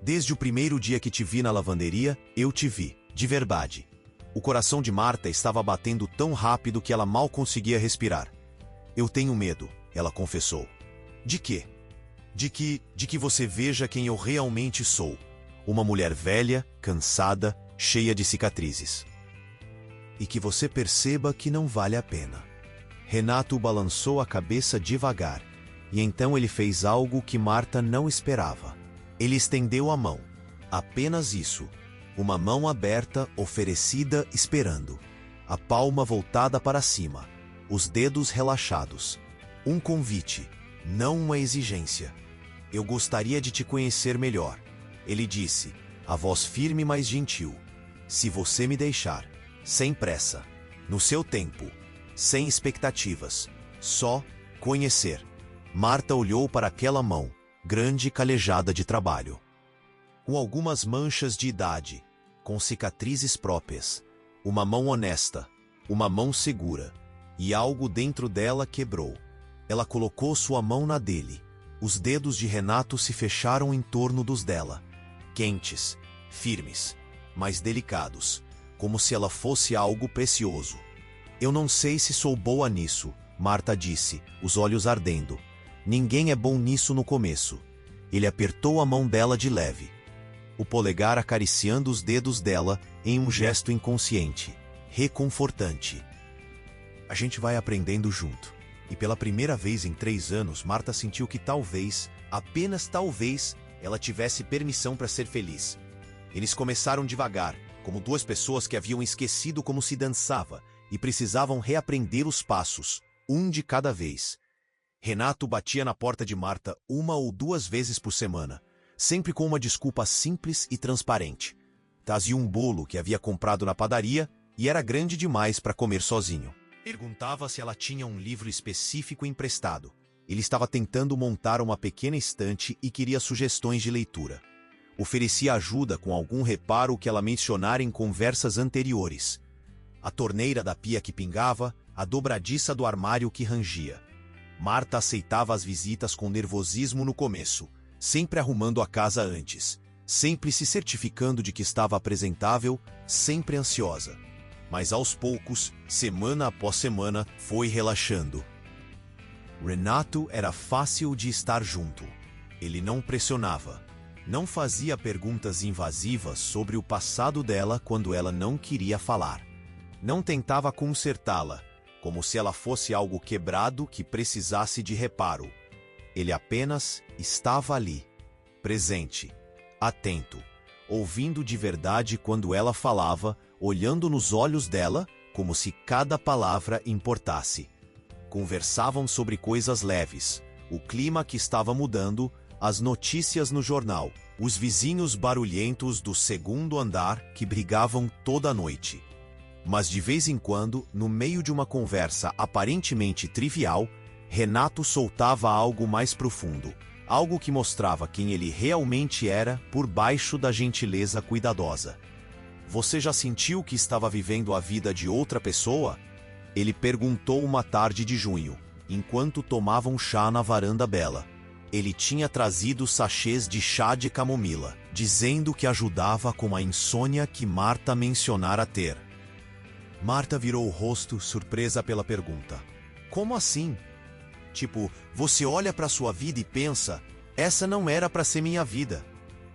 Desde o primeiro dia que te vi na lavanderia, eu te vi, de verdade. O coração de Marta estava batendo tão rápido que ela mal conseguia respirar. Eu tenho medo, ela confessou. De quê? De que você veja quem eu realmente sou. Uma mulher velha, cansada, cheia de cicatrizes. E que você perceba que não vale a pena. Renato balançou a cabeça devagar, e então ele fez algo que Marta não esperava. Ele estendeu a mão. Apenas isso. Uma mão aberta, oferecida, esperando. A palma voltada para cima. Os dedos relaxados. Um convite, não uma exigência. Eu gostaria de te conhecer melhor. Ele disse, a voz firme mas gentil. Se você me deixar, sem pressa, no seu tempo, sem expectativas, só conhecer. Marta olhou para aquela mão, grande e calejada de trabalho. Com algumas manchas de idade, com cicatrizes próprias. Uma mão honesta, uma mão segura. E algo dentro dela quebrou. Ela colocou sua mão na dele. Os dedos de Renato se fecharam em torno dos dela. Quentes, firmes, mas delicados, como se ela fosse algo precioso. Eu não sei se sou boa nisso, Marta disse, os olhos ardendo. Ninguém é bom nisso no começo. Ele apertou a mão dela de leve. O polegar acariciando os dedos dela em um gesto inconsciente, reconfortante. A gente vai aprendendo junto. E pela primeira vez em 3 anos, Marta sentiu que talvez, apenas talvez, ela tivesse permissão para ser feliz. Eles começaram devagar, como 2 pessoas que haviam esquecido como se dançava e precisavam reaprender os passos, um de cada vez. Renato batia na porta de Marta 1 ou 2 vezes por semana, sempre com uma desculpa simples e transparente. Trazia um bolo que havia comprado na padaria e era grande demais para comer sozinho. Perguntava se ela tinha um livro específico emprestado. Ele estava tentando montar uma pequena estante e queria sugestões de leitura. Oferecia ajuda com algum reparo que ela mencionara em conversas anteriores. A torneira da pia que pingava, a dobradiça do armário que rangia. Marta aceitava as visitas com nervosismo no começo, sempre arrumando a casa antes, sempre se certificando de que estava apresentável, sempre ansiosa. Mas aos poucos, semana após semana, foi relaxando. Renato era fácil de estar junto. Ele não pressionava. Não fazia perguntas invasivas sobre o passado dela quando ela não queria falar. Não tentava consertá-la, como se ela fosse algo quebrado que precisasse de reparo. Ele apenas estava ali, presente, atento, ouvindo de verdade quando ela falava, olhando nos olhos dela, como se cada palavra importasse. Conversavam sobre coisas leves, o clima que estava mudando, as notícias no jornal, os vizinhos barulhentos do 2º andar que brigavam toda noite. Mas de vez em quando, no meio de uma conversa aparentemente trivial, Renato soltava algo mais profundo, algo que mostrava quem ele realmente era por baixo da gentileza cuidadosa. Você já sentiu que estava vivendo a vida de outra pessoa? Ele perguntou uma tarde de junho, enquanto tomavam chá na varanda bela. Ele tinha trazido sachês de chá de camomila, dizendo que ajudava com a insônia que Marta mencionara ter. Marta virou o rosto, surpresa pela pergunta. Como assim? Tipo, você olha para sua vida e pensa, essa não era para ser minha vida.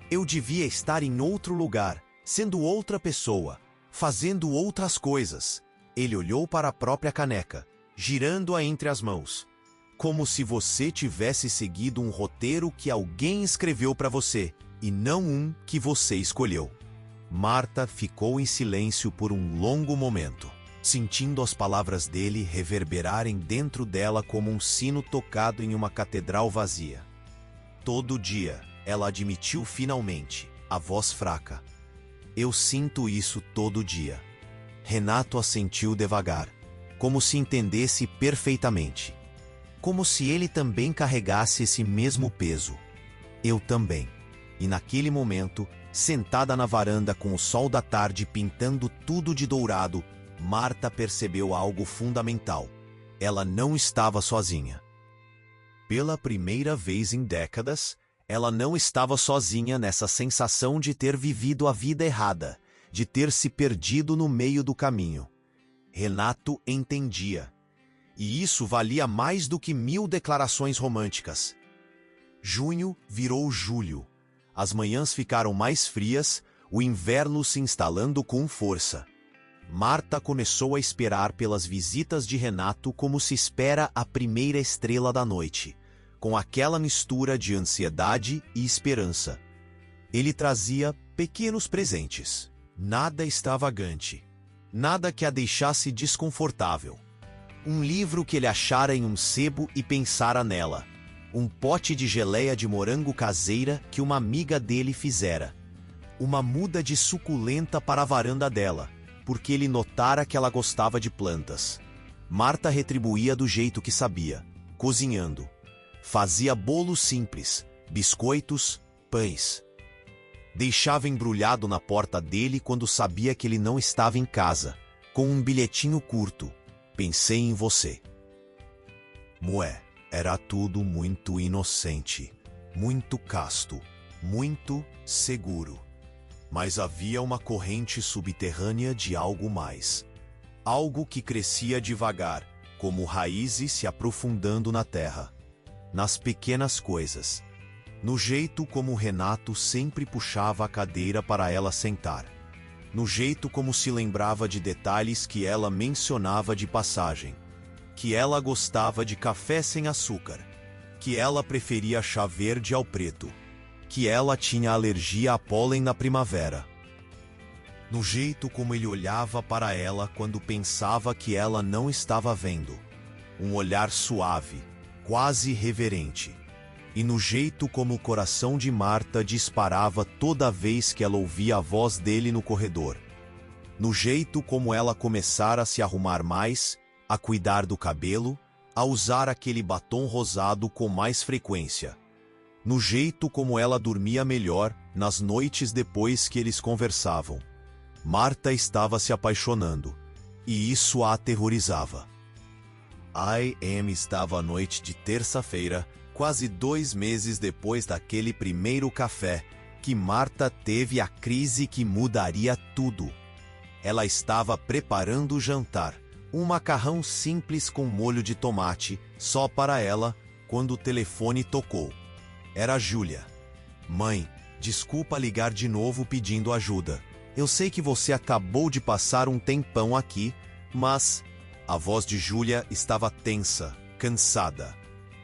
Eu devia estar em outro lugar, sendo outra pessoa, fazendo outras coisas. Ele olhou para a própria caneca, girando-a entre as mãos. Como se você tivesse seguido um roteiro que alguém escreveu para você, e não um que você escolheu. Marta ficou em silêncio por um longo momento, sentindo as palavras dele reverberarem dentro dela como um sino tocado em uma catedral vazia. Todo dia, ela admitiu finalmente, a voz fraca. Eu sinto isso todo dia. Renato assentiu devagar, como se entendesse perfeitamente. Como se ele também carregasse esse mesmo peso. Eu também. E naquele momento, sentada na varanda com o sol da tarde pintando tudo de dourado, Marta percebeu algo fundamental. Ela não estava sozinha. Pela primeira vez em décadas, ela não estava sozinha nessa sensação de ter vivido a vida errada, de ter se perdido no meio do caminho. Renato entendia. E isso valia mais do que 1000 declarações românticas. Junho virou julho. As manhãs ficaram mais frias, o inverno se instalando com força. Marta começou a esperar pelas visitas de Renato como se espera a primeira estrela da noite, com aquela mistura de ansiedade e esperança. Ele trazia pequenos presentes, nada extravagante, nada que a deixasse desconfortável. Um livro que ele achara em um sebo e pensara nela. Um pote de geleia de morango caseira que uma amiga dele fizera. Uma muda de suculenta para a varanda dela, porque ele notara que ela gostava de plantas. Marta retribuía do jeito que sabia, cozinhando. Fazia bolos simples, biscoitos, pães. Deixava embrulhado na porta dele quando sabia que ele não estava em casa, com um bilhetinho curto. Pensei em você. Mué, era tudo muito inocente, muito casto, muito seguro. Mas havia uma corrente subterrânea de algo mais. Algo que crescia devagar, como raízes se aprofundando na terra. Nas pequenas coisas. No jeito como Renato sempre puxava a cadeira para ela sentar. No jeito como se lembrava de detalhes que ela mencionava de passagem. Que ela gostava de café sem açúcar. Que ela preferia chá verde ao preto. Que ela tinha alergia a pólen na primavera. No jeito como ele olhava para ela quando pensava que ela não estava vendo. Um olhar suave, quase reverente. E no jeito como o coração de Marta disparava toda vez que ela ouvia a voz dele no corredor. No jeito como ela começara a se arrumar mais, a cuidar do cabelo, a usar aquele batom rosado com mais frequência. No jeito como ela dormia melhor nas noites depois que eles conversavam. Marta estava se apaixonando, e isso a aterrorizava. I.M. estava à noite de terça-feira, quase 2 meses depois daquele primeiro café, que Marta teve a crise que mudaria tudo. Ela estava preparando o jantar, um macarrão simples com molho de tomate, só para ela, quando o telefone tocou. Era Júlia. Mãe, desculpa ligar de novo pedindo ajuda. Eu sei que você acabou de passar um tempão aqui, mas... A voz de Júlia estava tensa, cansada.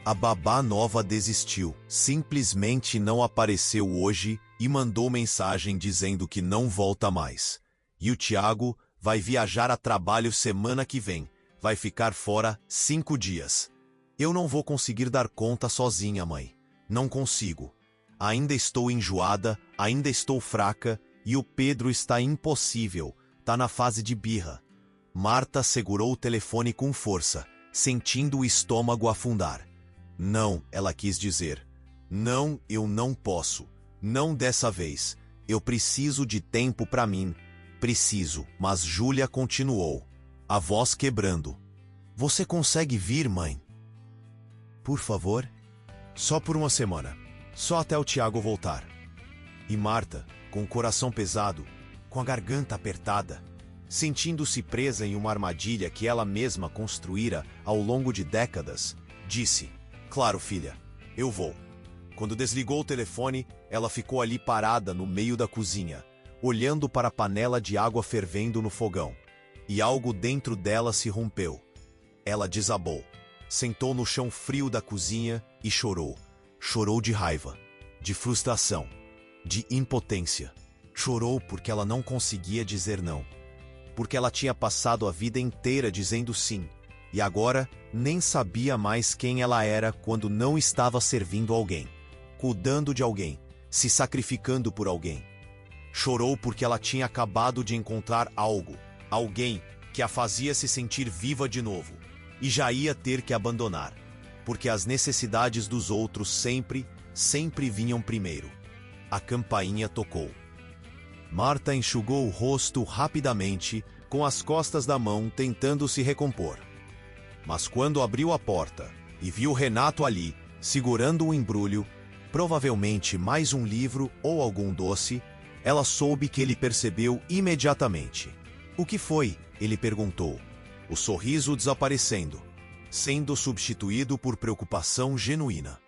A babá nova desistiu, simplesmente não apareceu hoje e mandou mensagem dizendo que não volta mais. E o Tiago vai viajar a trabalho semana que vem. Vai ficar fora 5 dias. Eu não vou conseguir dar conta sozinha, mãe. Não consigo. Ainda estou enjoada, ainda estou fraca e o Pedro está impossível. Tá na fase de birra. Marta segurou o telefone com força, sentindo o estômago afundar. Não, ela quis dizer. Não, eu não posso. Não dessa vez. Eu preciso de tempo para mim. Preciso, mas Júlia continuou, a voz quebrando. Você consegue vir, mãe? Por favor? Só por uma semana. Só até o Tiago voltar. E Marta, com o coração pesado, com a garganta apertada, sentindo-se presa em uma armadilha que ela mesma construíra ao longo de décadas, disse: Claro, filha, eu vou. Quando desligou o telefone, ela ficou ali parada no meio da cozinha, olhando para a panela de água fervendo no fogão. E algo dentro dela se rompeu. Ela desabou, sentou no chão frio da cozinha e chorou. Chorou de raiva, de frustração, de impotência. Chorou porque ela não conseguia dizer não. Porque ela tinha passado a vida inteira dizendo sim, e agora nem sabia mais quem ela era quando não estava servindo alguém, cuidando de alguém, se sacrificando por alguém. Chorou porque ela tinha acabado de encontrar algo, alguém que a fazia se sentir viva de novo, e já ia ter que abandonar, porque as necessidades dos outros sempre vinham primeiro. A campainha tocou. Marta enxugou o rosto rapidamente, com as costas da mão tentando se recompor. Mas quando abriu a porta e viu Renato ali, segurando um embrulho, provavelmente mais um livro ou algum doce, ela soube que ele percebeu imediatamente. O que foi? Ele perguntou, o sorriso desaparecendo, sendo substituído por preocupação genuína.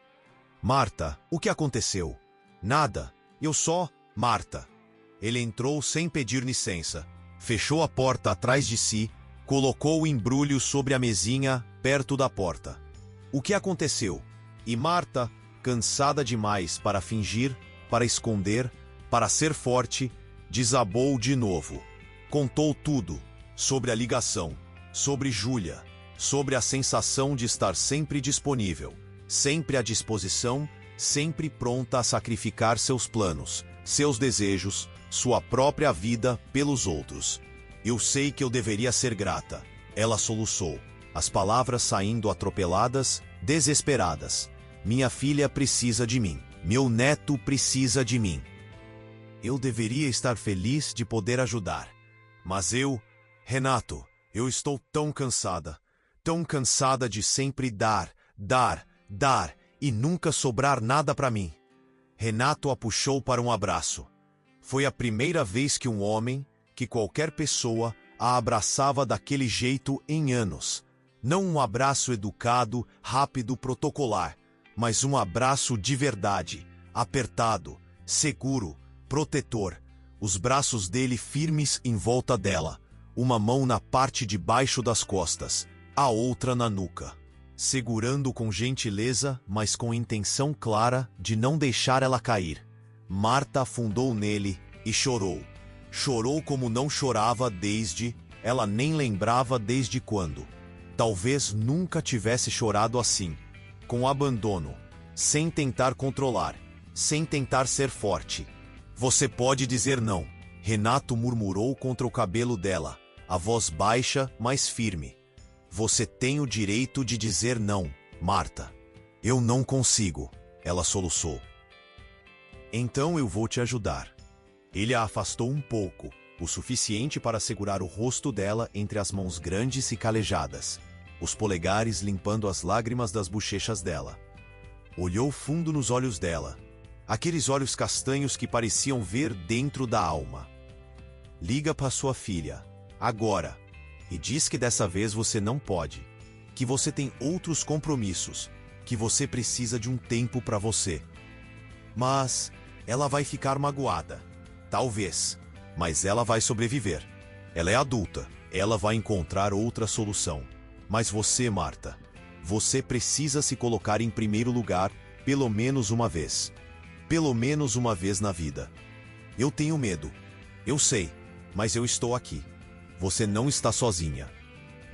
Marta, o que aconteceu? Nada, Marta. Ele entrou sem pedir licença, fechou a porta atrás de si, colocou o embrulho sobre a mesinha perto da porta. O que aconteceu? E Marta, cansada demais para fingir, para esconder, para ser forte, desabou de novo. Contou tudo, sobre a ligação, sobre Júlia, sobre a sensação de estar sempre disponível, sempre à disposição, sempre pronta a sacrificar seus planos, seus desejos, sua própria vida pelos outros. Eu sei que eu deveria ser grata. Ela soluçou, as palavras saindo atropeladas, desesperadas. Minha filha precisa de mim. Meu neto precisa de mim. Eu deveria estar feliz de poder ajudar. Mas Renato, eu estou tão cansada de sempre dar e nunca sobrar nada para mim. Renato a puxou para um abraço. Foi a primeira vez que um homem, que qualquer pessoa, a abraçava daquele jeito em anos. Não um abraço educado, rápido, protocolar, mas um abraço de verdade, apertado, seguro, protetor. Os braços dele firmes em volta dela, uma mão na parte de baixo das costas, a outra na nuca, segurando com gentileza, mas com intenção clara de não deixar ela cair. Marta afundou nele e chorou. Chorou como não chorava ela nem lembrava desde quando. Talvez nunca tivesse chorado assim, com abandono, sem tentar controlar, sem tentar ser forte. Você pode dizer não, Renato murmurou contra o cabelo dela, a voz baixa, mas firme. Você tem o direito de dizer não, Marta. Eu não consigo, ela soluçou. Então eu vou te ajudar. Ele a afastou um pouco, o suficiente para segurar o rosto dela entre as mãos grandes e calejadas, os polegares limpando as lágrimas das bochechas dela. Olhou fundo nos olhos dela, aqueles olhos castanhos que pareciam ver dentro da alma. Liga para sua filha, agora, e diz que dessa vez você não pode, que você tem outros compromissos, que você precisa de um tempo para você. Mas ela vai ficar magoada. Talvez, mas ela vai sobreviver. Ela é adulta, ela vai encontrar outra solução. Mas você, Marta, você precisa se colocar em primeiro lugar pelo menos uma vez. Pelo menos uma vez na vida. Eu tenho medo. Eu sei, mas eu estou aqui. Você não está sozinha.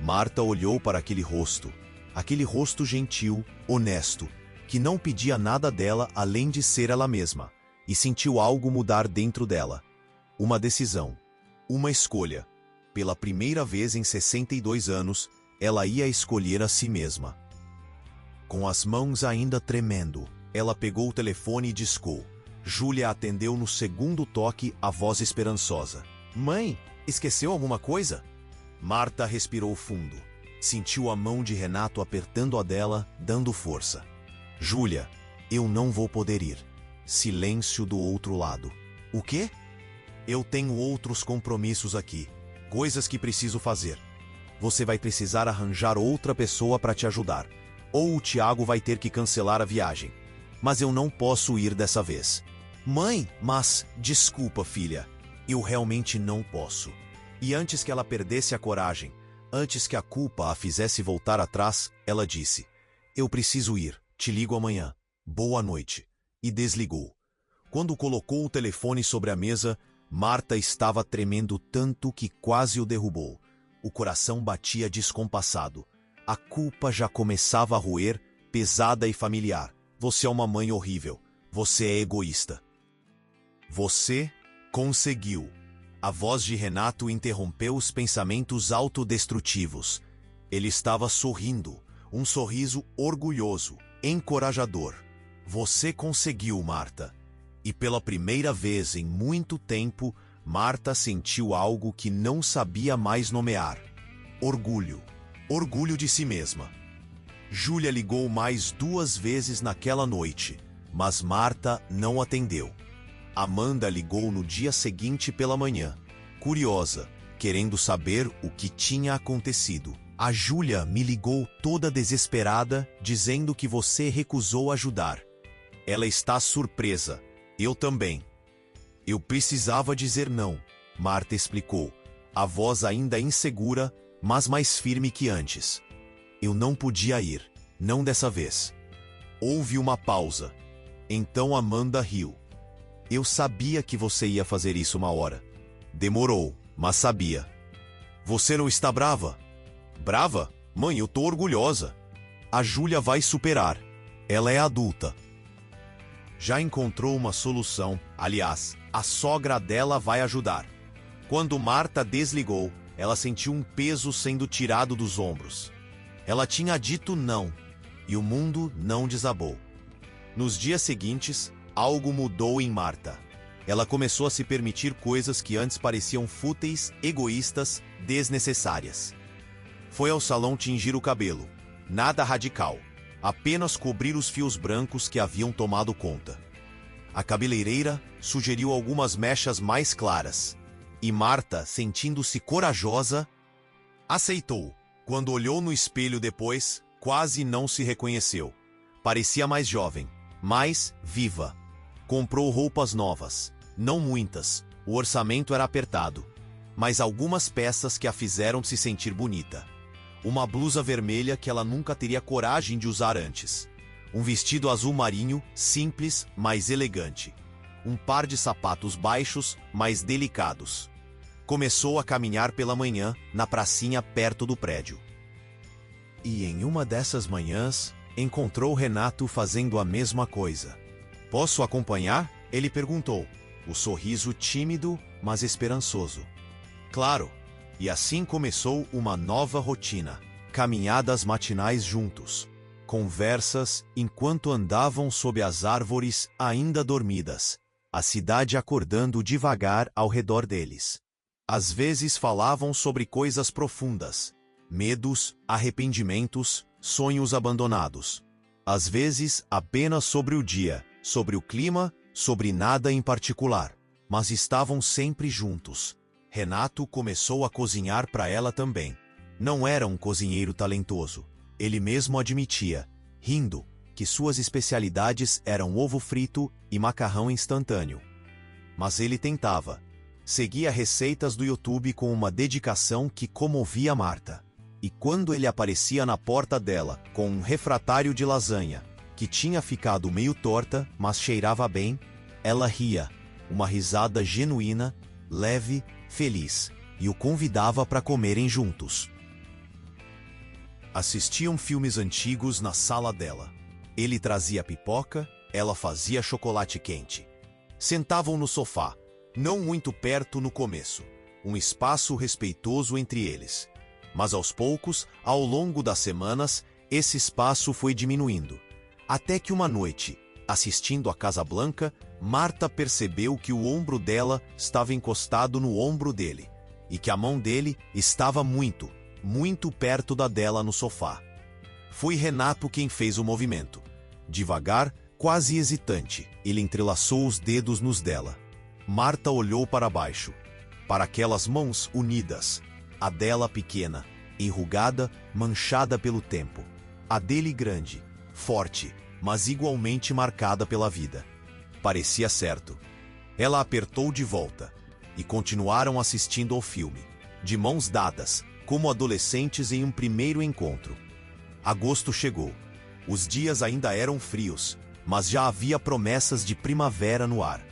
Marta olhou para aquele rosto gentil, honesto, que não pedia nada dela além de ser ela mesma, e sentiu algo mudar dentro dela. Uma decisão, uma escolha. Pela primeira vez em 62 anos, ela ia escolher a si mesma. Com as mãos ainda tremendo, ela pegou o telefone e discou. Júlia atendeu no segundo toque, a voz esperançosa. Mãe, esqueceu alguma coisa? Marta respirou fundo. Sentiu a mão de Renato apertando a dela, dando força. Júlia, eu não vou poder ir. Silêncio do outro lado. O quê? Eu tenho outros compromissos aqui. Coisas que preciso fazer. Você vai precisar arranjar outra pessoa para te ajudar. Ou o Tiago vai ter que cancelar a viagem. Mas eu não posso ir dessa vez. Mãe, mas... Desculpa, filha. Eu realmente não posso. E antes que ela perdesse a coragem, antes que a culpa a fizesse voltar atrás, ela disse: Eu preciso ir. Te ligo amanhã. Boa noite. E desligou. Quando colocou o telefone sobre a mesa, Marta estava tremendo tanto que quase o derrubou. O coração batia descompassado. A culpa já começava a roer, pesada e familiar. Você é uma mãe horrível. Você é egoísta. Você conseguiu. A voz de Renato interrompeu os pensamentos autodestrutivos. Ele estava sorrindo, um sorriso orgulhoso, encorajador. Você conseguiu, Marta. E pela primeira vez em muito tempo, Marta sentiu algo que não sabia mais nomear. Orgulho. Orgulho de si mesma. Júlia ligou mais 2 vezes naquela noite, mas Marta não atendeu. Amanda ligou no dia seguinte pela manhã, curiosa, querendo saber o que tinha acontecido. A Júlia me ligou toda desesperada, dizendo que você recusou ajudar. Ela está surpresa. Eu também. Eu precisava dizer não, Marta explicou, a voz ainda insegura, mas mais firme que antes. Eu não podia ir, não dessa vez. Houve uma pausa. Então Amanda riu. Eu sabia que você ia fazer isso uma hora. Demorou, mas sabia. Você não está brava? Brava? Mãe, eu tô orgulhosa. A Júlia vai superar. Ela é adulta. Já encontrou uma solução. Aliás, a sogra dela vai ajudar. Quando Marta desligou, ela sentiu um peso sendo tirado dos ombros. Ela tinha dito não, e o mundo não desabou. Nos dias seguintes, algo mudou em Marta. Ela começou a se permitir coisas que antes pareciam fúteis, egoístas, desnecessárias. Foi ao salão tingir o cabelo. Nada radical. Apenas cobrir os fios brancos que haviam tomado conta. A cabeleireira sugeriu algumas mechas mais claras. E Marta, sentindo-se corajosa, aceitou. Quando olhou no espelho depois, quase não se reconheceu. Parecia mais jovem, mais viva. Comprou roupas novas. Não muitas, o orçamento era apertado. Mas algumas peças que a fizeram se sentir bonita. Uma blusa vermelha que ela nunca teria coragem de usar antes. Um vestido azul marinho, simples, mas elegante. Um par de sapatos baixos, mas delicados. Começou a caminhar pela manhã, na pracinha perto do prédio. E em uma dessas manhãs, encontrou Renato fazendo a mesma coisa. Posso acompanhar? Ele perguntou, o sorriso tímido, mas esperançoso. Claro! E assim começou uma nova rotina. Caminhadas matinais juntos. Conversas enquanto andavam sob as árvores ainda dormidas. A cidade acordando devagar ao redor deles. Às vezes falavam sobre coisas profundas. Medos, arrependimentos, sonhos abandonados. Às vezes apenas sobre o dia, sobre o clima, sobre nada em particular. Mas estavam sempre juntos. Renato começou a cozinhar para ela também. Não era um cozinheiro talentoso. Ele mesmo admitia, rindo, que suas especialidades eram ovo frito e macarrão instantâneo. Mas ele tentava. Seguia receitas do YouTube com uma dedicação que comovia Marta. E quando ele aparecia na porta dela com um refratário de lasanha, que tinha ficado meio torta, mas cheirava bem, ela ria, uma risada genuína, leve, feliz, e o convidava para comerem juntos. Assistiam filmes antigos na sala dela. Ele trazia pipoca, ela fazia chocolate quente. Sentavam no sofá, não muito perto no começo, um espaço respeitoso entre eles. Mas aos poucos, ao longo das semanas, esse espaço foi diminuindo. Até que uma noite, assistindo a Casa Blanca, Marta percebeu que o ombro dela estava encostado no ombro dele, e que a mão dele estava muito, muito perto da dela no sofá. Foi Renato quem fez o movimento. Devagar, quase hesitante, ele entrelaçou os dedos nos dela. Marta olhou para baixo, para aquelas mãos unidas, a dela pequena, enrugada, manchada pelo tempo. A dele grande, forte, mas igualmente marcada pela vida. Parecia certo. Ela apertou de volta, e continuaram assistindo ao filme, de mãos dadas, como adolescentes em um primeiro encontro. Agosto chegou. Os dias ainda eram frios, mas já havia promessas de primavera no ar.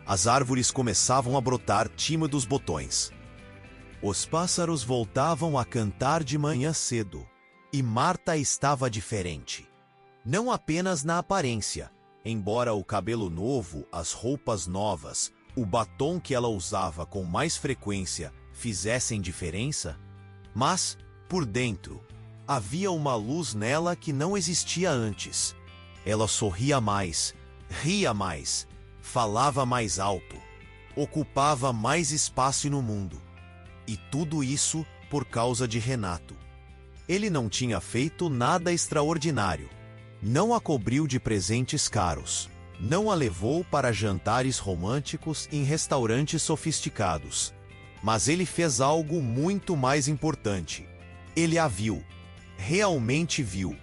As árvores começavam a brotar tímidos botões. Os pássaros voltavam a cantar de manhã cedo, e Marta estava diferente. Não apenas na aparência, embora o cabelo novo, as roupas novas, o batom que ela usava com mais frequência fizessem diferença? Mas, por dentro, havia uma luz nela que não existia antes. Ela sorria mais, ria mais, falava mais alto, ocupava mais espaço no mundo. E tudo isso por causa de Renato. Ele não tinha feito nada extraordinário. Não a cobriu de presentes caros. Não a levou para jantares românticos em restaurantes sofisticados. Mas ele fez algo muito mais importante. Ele a viu. Realmente viu.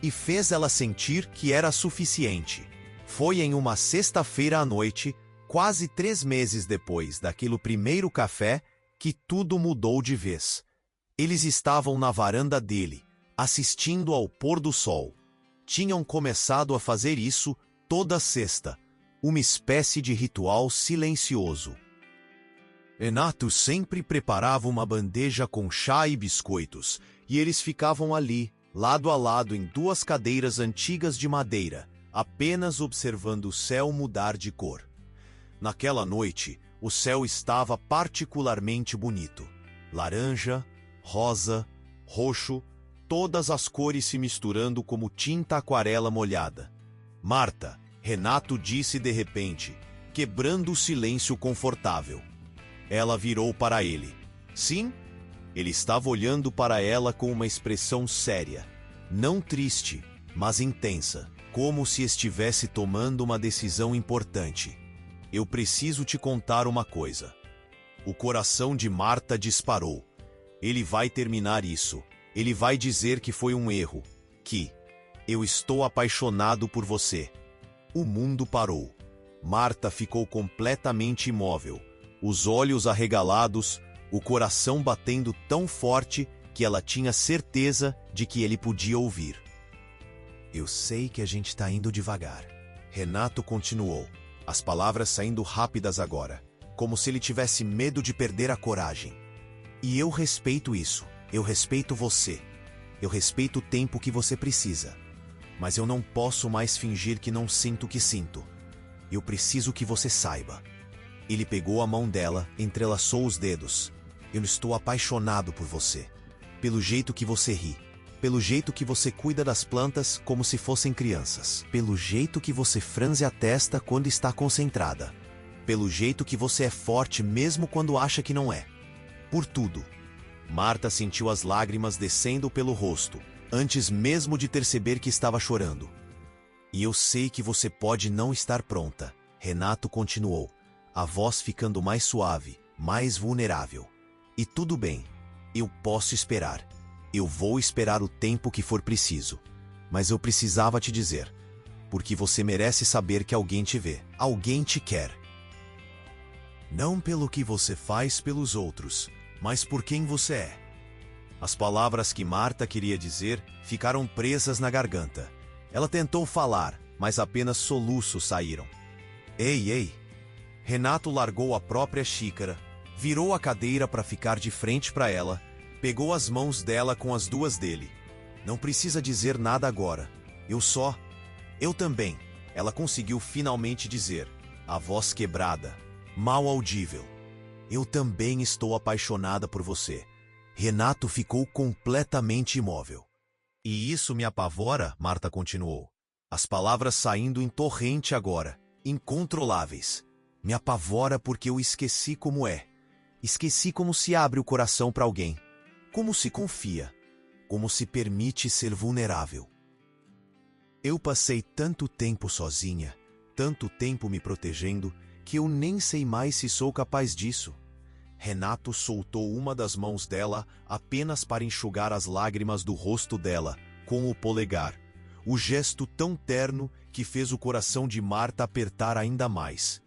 E fez ela sentir que era suficiente. Foi em uma sexta-feira à noite, quase 3 meses depois daquele primeiro café, que tudo mudou de vez. Eles estavam na varanda dele, assistindo ao pôr do sol. Tinham começado a fazer isso toda sexta, uma espécie de ritual silencioso. Renato sempre preparava uma bandeja com chá e biscoitos, e eles ficavam ali, lado a lado em 2 cadeiras antigas de madeira, apenas observando o céu mudar de cor. Naquela noite, o céu estava particularmente bonito. Laranja, rosa, roxo, todas as cores se misturando como tinta aquarela molhada. Marta, Renato disse de repente, quebrando o silêncio confortável. Ela virou para ele. Sim, ele estava olhando para ela com uma expressão séria, não triste, mas intensa, como se estivesse tomando uma decisão importante. Eu preciso te contar uma coisa. O coração de Marta disparou. Ele vai terminar isso. Ele vai dizer que foi um erro. Que eu estou apaixonado por você. O mundo parou. Marta ficou completamente imóvel, os olhos arregalados, o coração batendo tão forte que ela tinha certeza de que ele podia ouvir. Eu sei que a gente está indo devagar. Renato continuou, as palavras saindo rápidas agora, como se ele tivesse medo de perder a coragem. E eu respeito isso. Eu respeito você. Eu respeito o tempo que você precisa. Mas eu não posso mais fingir que não sinto o que sinto. Eu preciso que você saiba. Ele pegou a mão dela, entrelaçou os dedos. Eu estou apaixonado por você. Pelo jeito que você ri. Pelo jeito que você cuida das plantas como se fossem crianças. Pelo jeito que você franze a testa quando está concentrada. Pelo jeito que você é forte mesmo quando acha que não é. Por tudo. Marta sentiu as lágrimas descendo pelo rosto, antes mesmo de perceber que estava chorando. E eu sei que você pode não estar pronta, Renato continuou, a voz ficando mais suave, mais vulnerável. E tudo bem, eu posso esperar. Eu vou esperar o tempo que for preciso. Mas eu precisava te dizer, porque você merece saber que alguém te vê, alguém te quer. Não pelo que você faz pelos outros, mas por quem você é. As palavras que Marta queria dizer ficaram presas na garganta. Ela tentou falar, mas apenas soluços saíram. Ei, ei! Renato largou a própria xícara, virou a cadeira para ficar de frente para ela, pegou as mãos dela com as 2 dele. Não precisa dizer nada agora. Eu também. Ela conseguiu finalmente dizer, a voz quebrada, mal audível. Eu também estou apaixonada por você. Renato ficou completamente imóvel. E isso me apavora, Marta continuou. As palavras saindo em torrente agora, incontroláveis. Me apavora porque eu esqueci como é. Esqueci como se abre o coração para alguém. Como se confia. Como se permite ser vulnerável. Eu passei tanto tempo sozinha, tanto tempo me protegendo, que eu nem sei mais se sou capaz disso. Renato soltou uma das mãos dela apenas para enxugar as lágrimas do rosto dela, com o polegar. O gesto tão terno que fez o coração de Marta apertar ainda mais.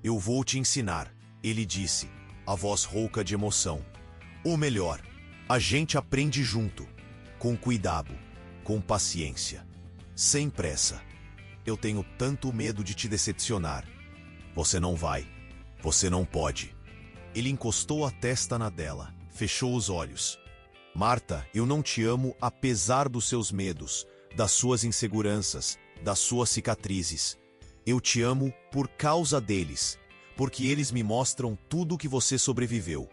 Eu vou te ensinar, ele disse, a voz rouca de emoção. Ou melhor, a gente aprende junto, com cuidado, com paciência, sem pressa. Eu tenho tanto medo de te decepcionar. Você não vai. Você não pode. Ele encostou a testa na dela, fechou os olhos. Marta, eu não te amo apesar dos seus medos, das suas inseguranças, das suas cicatrizes. Eu te amo por causa deles, porque eles me mostram tudo que você sobreviveu,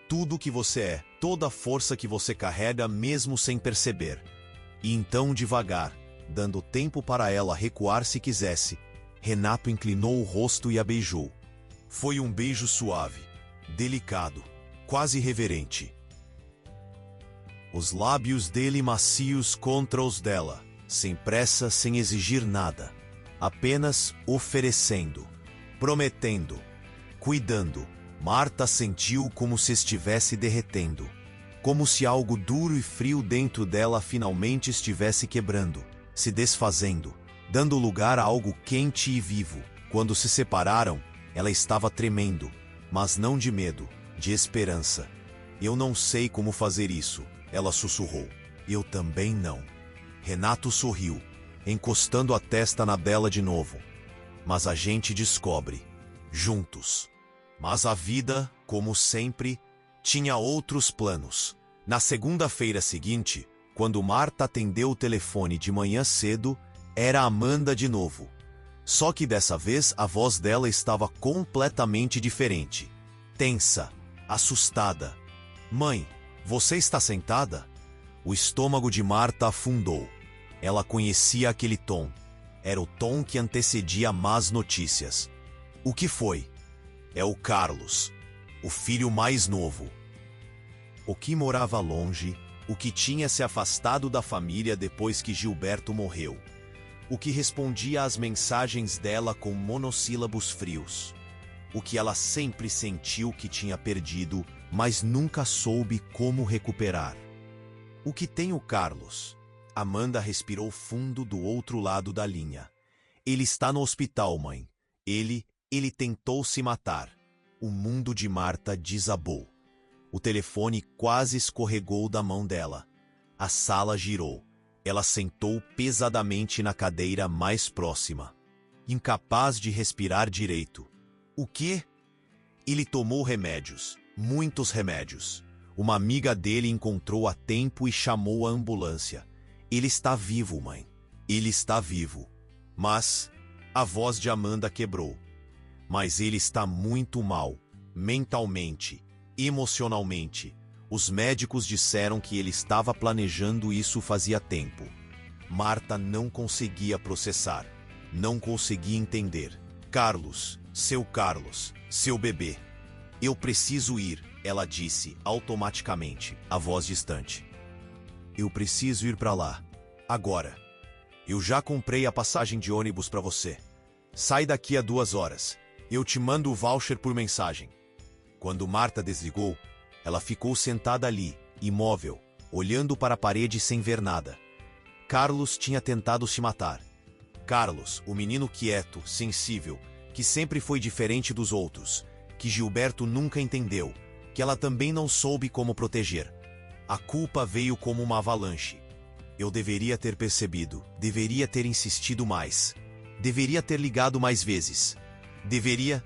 tudo que você é, toda a força que você carrega mesmo sem perceber. E então, devagar, dando tempo para ela recuar se quisesse, Renato inclinou o rosto e a beijou. Foi um beijo suave, delicado, quase reverente. Os lábios dele macios contra os dela, sem pressa, sem exigir nada, apenas oferecendo, prometendo, cuidando. Marta sentiu como se estivesse derretendo, como se algo duro e frio dentro dela finalmente estivesse quebrando, se desfazendo, dando lugar a algo quente e vivo. Quando se separaram, ela estava tremendo, mas não de medo, de esperança. Eu não sei como fazer isso, ela sussurrou. Eu também não. Renato sorriu, encostando a testa na dela de novo. Mas a gente descobre, juntos. Mas a vida, como sempre, tinha outros planos. Na segunda-feira seguinte, quando Marta atendeu o telefone de manhã cedo, era Amanda de novo. Só que dessa vez a voz dela estava completamente diferente. Tensa, assustada. Mãe, você está sentada? O estômago de Marta afundou. Ela conhecia aquele tom. Era o tom que antecedia más notícias. O que foi? É o Carlos, o filho mais novo. O que morava longe, o que tinha se afastado da família depois que Gilberto morreu. O que respondia às mensagens dela com monossílabos frios. O que ela sempre sentiu que tinha perdido, mas nunca soube como recuperar. O que tem o Carlos? Amanda respirou fundo do outro lado da linha. Ele está no hospital, mãe. Ele tentou se matar. O mundo de Marta desabou. O telefone quase escorregou da mão dela. A sala girou. Ela sentou pesadamente na cadeira mais próxima, incapaz de respirar direito. O quê? Ele tomou remédios, muitos remédios. Uma amiga dele encontrou a tempo e chamou a ambulância. Ele está vivo, mãe. Ele está vivo. Mas a voz de Amanda quebrou. Mas ele está muito mal, mentalmente, emocionalmente. Os médicos disseram que ele estava planejando isso fazia tempo. Marta não conseguia processar, não conseguia entender. Carlos, seu bebê. Eu preciso ir, ela disse automaticamente, a voz distante. Eu preciso ir para lá, agora. Eu já comprei a passagem de ônibus para você. Sai daqui a 2 horas. Eu te mando o voucher por mensagem. Quando Marta desligou, ela ficou sentada ali, imóvel, olhando para a parede sem ver nada. Carlos tinha tentado se matar. Carlos, o menino quieto, sensível, que sempre foi diferente dos outros, que Gilberto nunca entendeu, que ela também não soube como proteger. A culpa veio como uma avalanche. Eu deveria ter percebido, deveria ter insistido mais, deveria ter ligado mais vezes. Deveria...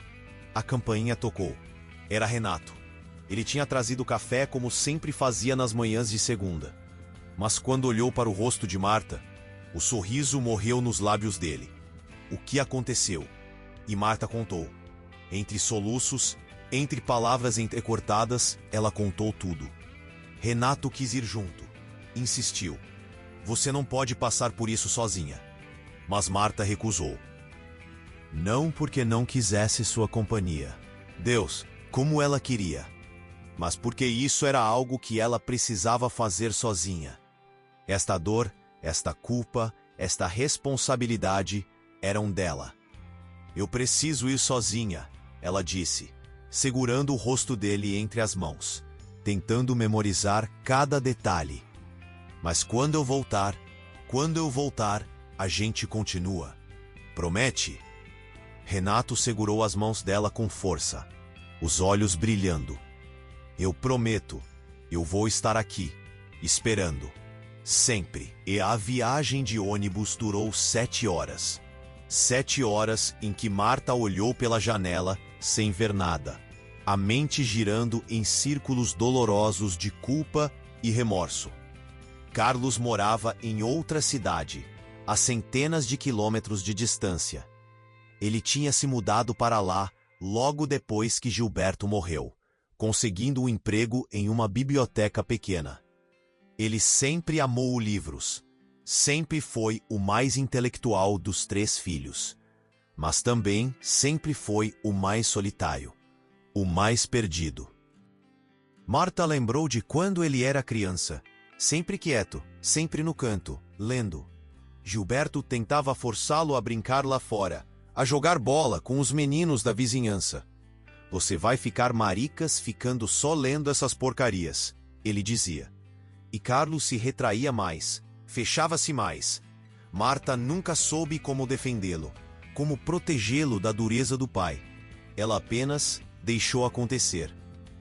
A campainha tocou. Era Renato. Ele tinha trazido café como sempre fazia nas manhãs de segunda. Mas quando olhou para o rosto de Marta, o sorriso morreu nos lábios dele. O que aconteceu? E Marta contou. Entre soluços, entre palavras entrecortadas, ela contou tudo. Renato quis ir junto. Insistiu. Você não pode passar por isso sozinha. Mas Marta recusou. Não porque não quisesse sua companhia. Deus, como ela queria. Mas porque isso era algo que ela precisava fazer sozinha. Esta dor, esta culpa, esta responsabilidade eram dela. Eu preciso ir sozinha, ela disse, segurando o rosto dele entre as mãos, tentando memorizar cada detalhe. Mas quando eu voltar, a gente continua. Promete? Renato segurou as mãos dela com força, os olhos brilhando. Eu prometo, eu vou estar aqui, esperando. Sempre. E a viagem de ônibus durou 7 horas. 7 horas em que Marta olhou pela janela sem ver nada, a mente girando em círculos dolorosos de culpa e remorso. Carlos morava em outra cidade, a centenas de quilômetros de distância. Ele tinha se mudado para lá logo depois que Gilberto morreu, conseguindo um emprego em uma biblioteca pequena. Ele sempre amou livros, sempre foi o mais intelectual dos 3 filhos, mas também sempre foi o mais solitário, o mais perdido. Marta lembrou de quando ele era criança, sempre quieto, sempre no canto, lendo. Gilberto tentava forçá-lo a brincar lá fora, a jogar bola com os meninos da vizinhança. Você vai ficar maricas ficando só lendo essas porcarias, ele dizia. E Carlos se retraía mais, fechava-se mais. Marta nunca soube como defendê-lo, como protegê-lo da dureza do pai. Ela apenas deixou acontecer.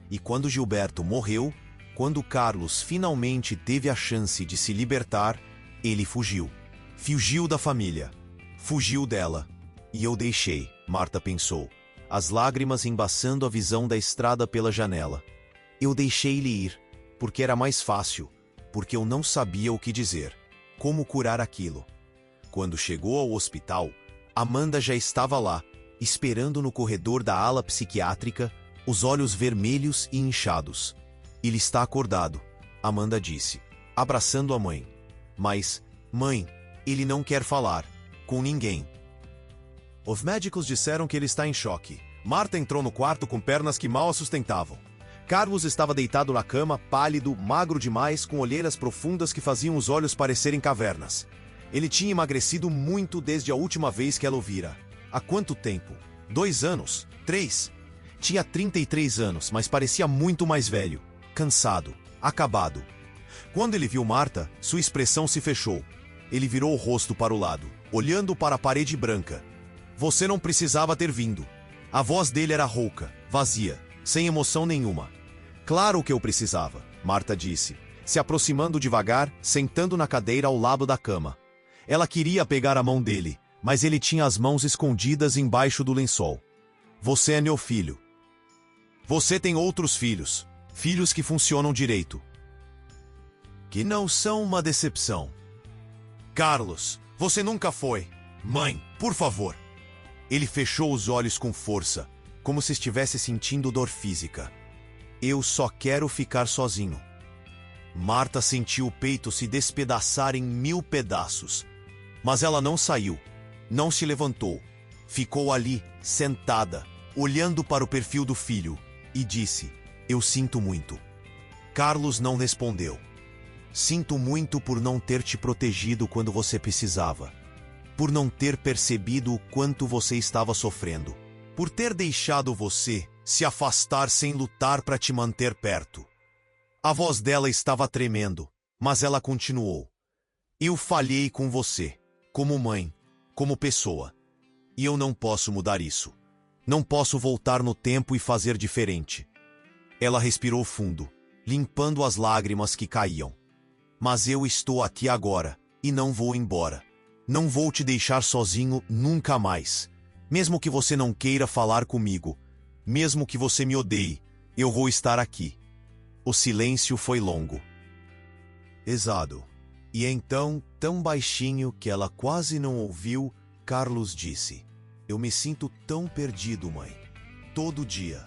E quando Gilberto morreu, quando Carlos finalmente teve a chance de se libertar, ele fugiu. Fugiu da família. Fugiu dela. E eu deixei, Marta pensou, as lágrimas embaçando a visão da estrada pela janela. Eu deixei-lhe ir, porque era mais fácil, porque eu não sabia o que dizer, como curar aquilo. Quando chegou ao hospital, Amanda já estava lá, esperando no corredor da ala psiquiátrica, os olhos vermelhos e inchados. Ele está acordado, Amanda disse, abraçando a mãe. Mas, mãe, ele não quer falar, com ninguém. Os médicos disseram que ele está em choque. Marta entrou no quarto com pernas que mal a sustentavam. Carlos estava deitado na cama, pálido, magro demais, com olheiras profundas que faziam os olhos parecerem cavernas. Ele tinha emagrecido muito desde a última vez que ela o vira. Há quanto tempo? 2 anos? 3? Tinha 33 anos, mas parecia muito mais velho, cansado, acabado. Quando ele viu Marta, sua expressão se fechou. Ele virou o rosto para o lado, olhando para a parede branca. Você não precisava ter vindo. A voz dele era rouca, vazia, sem emoção nenhuma. Claro que eu precisava, Marta disse, se aproximando devagar, sentando na cadeira ao lado da cama. Ela queria pegar a mão dele, mas ele tinha as mãos escondidas embaixo do lençol. Você é meu filho. Você tem outros filhos, filhos que funcionam direito. Que não são uma decepção. Carlos, você nunca foi. Mãe, por favor. Ele fechou os olhos com força, como se estivesse sentindo dor física. Eu só quero ficar sozinho. Marta sentiu o peito se despedaçar em 1000 pedaços. Mas ela não saiu, não se levantou. Ficou ali, sentada, olhando para o perfil do filho, e disse, eu sinto muito. Carlos não respondeu. Sinto muito por não ter te protegido quando você precisava. Por não ter percebido o quanto você estava sofrendo. Por ter deixado você se afastar sem lutar para te manter perto. A voz dela estava tremendo, mas ela continuou. Eu falhei com você, como mãe, como pessoa. E eu não posso mudar isso. Não posso voltar no tempo e fazer diferente. Ela respirou fundo, limpando as lágrimas que caíam. Mas eu estou aqui agora, e não vou embora. Não vou te deixar sozinho nunca mais. Mesmo que você não queira falar comigo, mesmo que você me odeie, eu vou estar aqui. O silêncio foi longo. Exato. E então, tão baixinho que ela quase não ouviu, Carlos disse, eu me sinto tão perdido, mãe. Todo dia.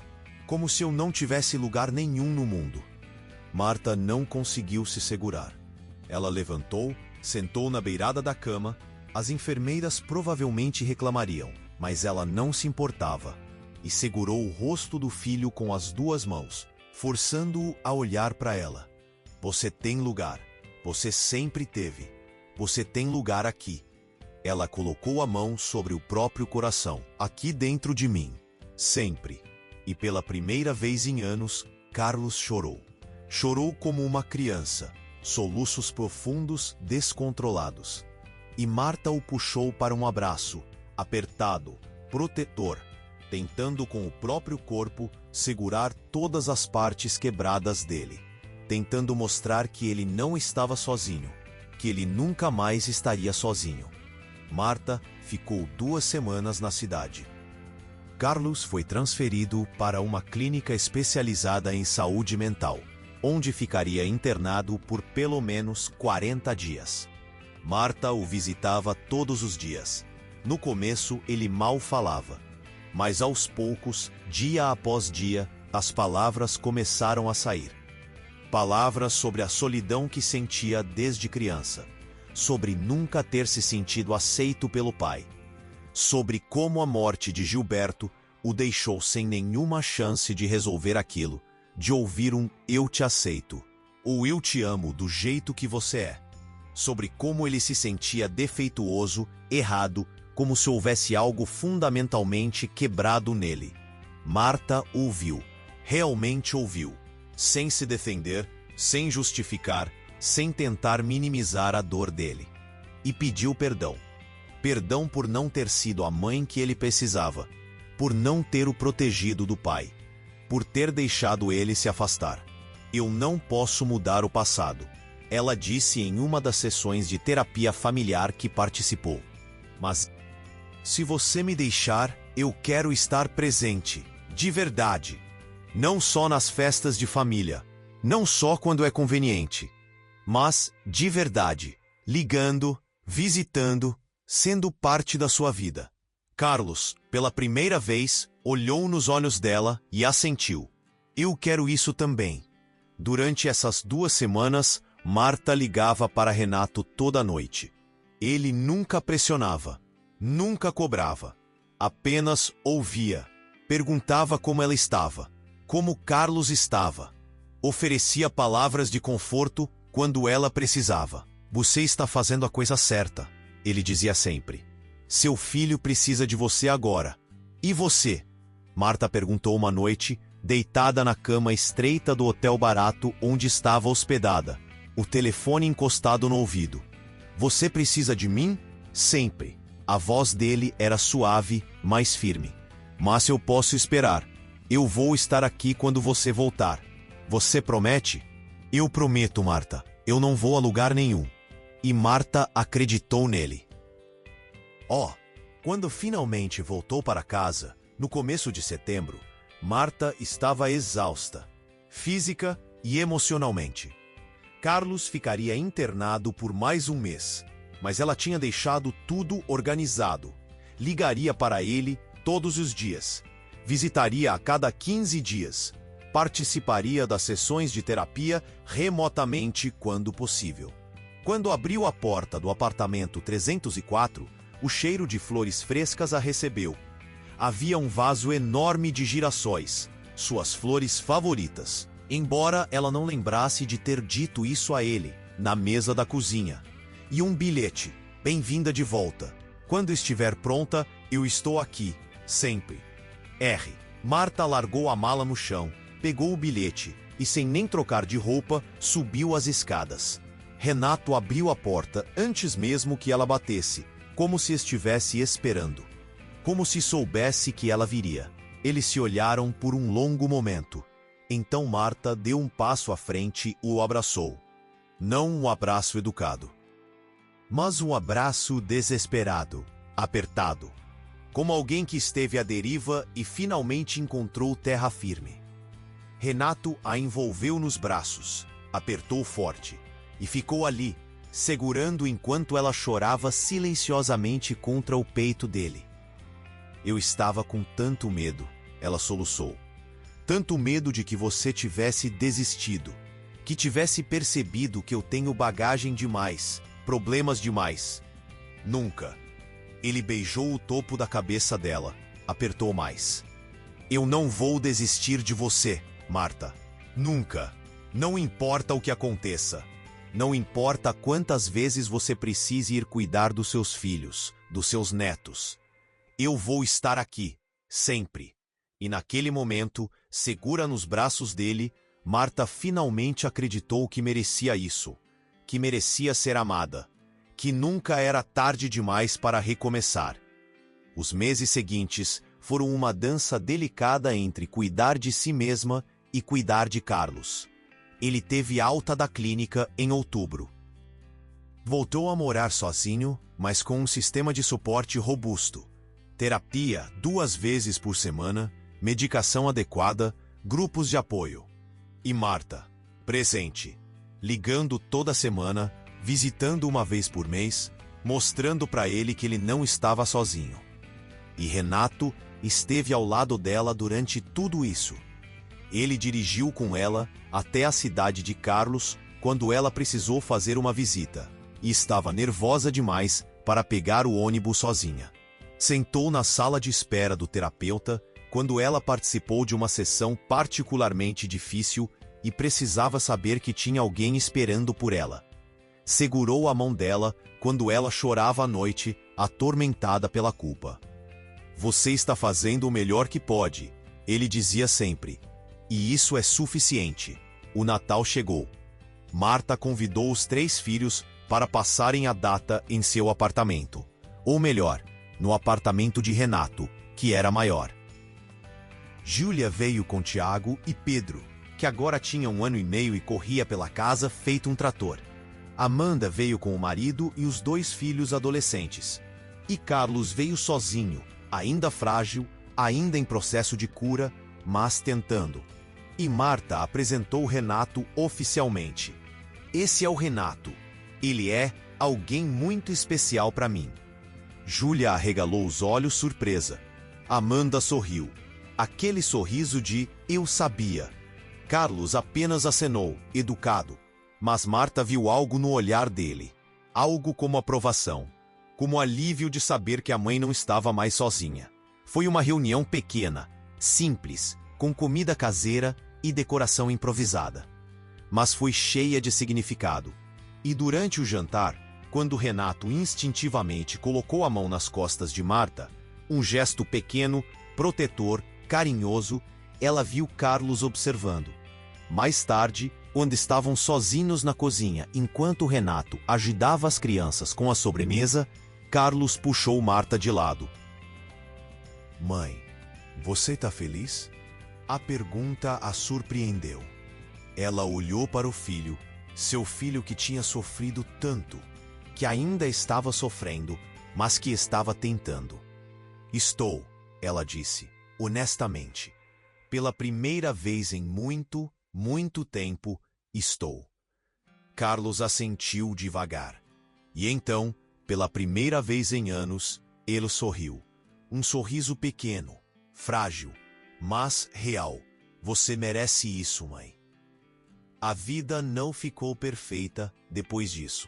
Como se eu não tivesse lugar nenhum no mundo. Marta não conseguiu se segurar. Ela levantou, sentou na beirada da cama. As enfermeiras provavelmente reclamariam, mas ela não se importava. E segurou o rosto do filho com as 2 mãos, forçando-o a olhar para ela. Você tem lugar. Você sempre teve. Você tem lugar aqui. Ela colocou a mão sobre o próprio coração, aqui dentro de mim. Sempre. E pela primeira vez em anos, Carlos chorou. Chorou como uma criança, soluços profundos, descontrolados. E Marta o puxou para um abraço, apertado, protetor, tentando com o próprio corpo segurar todas as partes quebradas dele, tentando mostrar que ele não estava sozinho, que ele nunca mais estaria sozinho. Marta ficou 2 semanas na cidade. Carlos foi transferido para uma clínica especializada em saúde mental, onde ficaria internado por pelo menos 40 dias. Marta o visitava todos os dias. No começo, ele mal falava. Mas aos poucos, dia após dia, as palavras começaram a sair. Palavras sobre a solidão que sentia desde criança, sobre nunca ter se sentido aceito pelo pai, sobre como a morte de Gilberto o deixou sem nenhuma chance de resolver aquilo, de ouvir um "eu te aceito" ou "eu te amo do jeito que você é", sobre como ele se sentia defeituoso, errado, como se houvesse algo fundamentalmente quebrado nele. Marta ouviu, realmente ouviu, sem se defender, sem justificar, sem tentar minimizar a dor dele. E pediu perdão. Perdão por não ter sido a mãe que ele precisava, por não ter o protegido do pai, por ter deixado ele se afastar. "Eu não posso mudar o passado", ela disse em uma das sessões de terapia familiar que participou. "Mas se você me deixar, eu quero estar presente, de verdade. Não só nas festas de família, não só quando é conveniente, mas, de verdade, ligando, visitando, sendo parte da sua vida." Carlos, pela primeira vez, olhou nos olhos dela e assentiu. "Eu quero isso também." Durante essas 2 semanas, Marta ligava para Renato toda noite. Ele nunca pressionava, nunca cobrava, apenas ouvia, perguntava como ela estava, como Carlos estava. Oferecia palavras de conforto quando ela precisava. "Você está fazendo a coisa certa", ele dizia sempre. "Seu filho precisa de você agora." "E você?", Marta perguntou uma noite, deitada na cama estreita do hotel barato onde estava hospedada, o telefone encostado no ouvido. "Você precisa de mim? Sempre." A voz dele era suave, mais firme. "Mas eu posso esperar. Eu vou estar aqui quando você voltar. Você promete?" "Eu prometo, Marta. Eu não vou a lugar nenhum." E Marta acreditou nele. Quando finalmente voltou para casa, no começo de setembro, Marta estava exausta, física e emocionalmente. Carlos ficaria internado por mais um mês, mas ela tinha deixado tudo organizado. Ligaria para ele todos os dias, visitaria a cada 15 dias, participaria das sessões de terapia remotamente quando possível. Quando abriu a porta do apartamento 304, o cheiro de flores frescas a recebeu. Havia um vaso enorme de girassóis, suas flores favoritas, embora ela não lembrasse de ter dito isso a ele, na mesa da cozinha. E um bilhete: "Bem-vinda de volta. Quando estiver pronta, eu estou aqui, sempre. R." Marta largou a mala no chão, pegou o bilhete e, sem nem trocar de roupa, subiu as escadas. Renato abriu a porta antes mesmo que ela batesse, como se estivesse esperando. Como se soubesse que ela viria. Eles se olharam por um longo momento. Então Marta deu um passo à frente e o abraçou. Não um abraço educado, mas um abraço desesperado, apertado. Como alguém que esteve à deriva e finalmente encontrou terra firme. Renato a envolveu nos braços, apertou forte e ficou ali, segurando enquanto ela chorava silenciosamente contra o peito dele. "Eu estava com tanto medo", ela soluçou. "Tanto medo de que você tivesse desistido, que tivesse percebido que eu tenho bagagem demais, problemas demais." "Nunca." Ele beijou o topo da cabeça dela, apertou mais. "Eu não vou desistir de você, Marta. Nunca. Não importa o que aconteça. Não importa quantas vezes você precise ir cuidar dos seus filhos, dos seus netos. Eu vou estar aqui, sempre." E naquele momento, segura nos braços dele, Marta finalmente acreditou que merecia isso, que merecia ser amada, que nunca era tarde demais para recomeçar. Os meses seguintes foram uma dança delicada entre cuidar de si mesma e cuidar de Carlos. Ele teve alta da clínica em outubro. Voltou a morar sozinho, mas com um sistema de suporte robusto. Terapia 2 vezes por semana, medicação adequada, grupos de apoio. E Marta, presente, ligando toda semana, visitando uma vez por mês, mostrando para ele que ele não estava sozinho. e Renato esteve ao lado dela durante tudo isso. Ele dirigiu com ela até a cidade de Carlos quando ela precisou fazer uma visita, e estava nervosa demais para pegar o ônibus sozinha. Sentou na sala de espera do terapeuta quando ela participou de uma sessão particularmente difícil e precisava saber que tinha alguém esperando por ela. Segurou a mão dela quando ela chorava à noite, atormentada pela culpa. Você está fazendo o melhor que pode, ele dizia sempre. E isso é suficiente. O Natal chegou. Marta convidou os 3 filhos para passarem a data em seu apartamento. Ou melhor, no apartamento de Renato, que era maior. Júlia veio com Tiago e Pedro, que agora tinha 1 ano e meio e corria pela casa feito um trator. Amanda veio com o marido e os 2 filhos adolescentes. E Carlos veio sozinho, ainda frágil, ainda em processo de cura, mas tentando. E Marta apresentou Renato oficialmente. Esse é o Renato. Ele é alguém muito especial para mim. Júlia arregalou os olhos surpresa. Amanda sorriu. Aquele sorriso de "eu sabia". Carlos apenas acenou, educado. Mas Marta viu algo no olhar dele. Algo como aprovação. Como alívio de saber que a mãe não estava mais sozinha. Foi uma reunião pequena, simples, com comida caseira e decoração improvisada. Mas foi cheia de significado. E durante o jantar, quando Renato instintivamente colocou a mão nas costas de Marta, um gesto pequeno, protetor, carinhoso, ela viu Carlos observando. Mais tarde, quando estavam sozinhos na cozinha enquanto Renato ajudava as crianças com a sobremesa, Carlos puxou Marta de lado. "Mãe, você tá feliz?" A pergunta a surpreendeu. Ela olhou para o filho, seu filho que tinha sofrido tanto, que ainda estava sofrendo, mas que estava tentando. "Estou", ela disse, honestamente. "Pela primeira vez em muito, muito tempo, estou." Carlos assentiu devagar. E então, pela primeira vez em anos, ele sorriu. Um sorriso pequeno, frágil, mas real. "Você merece isso, mãe." A vida não ficou perfeita depois disso.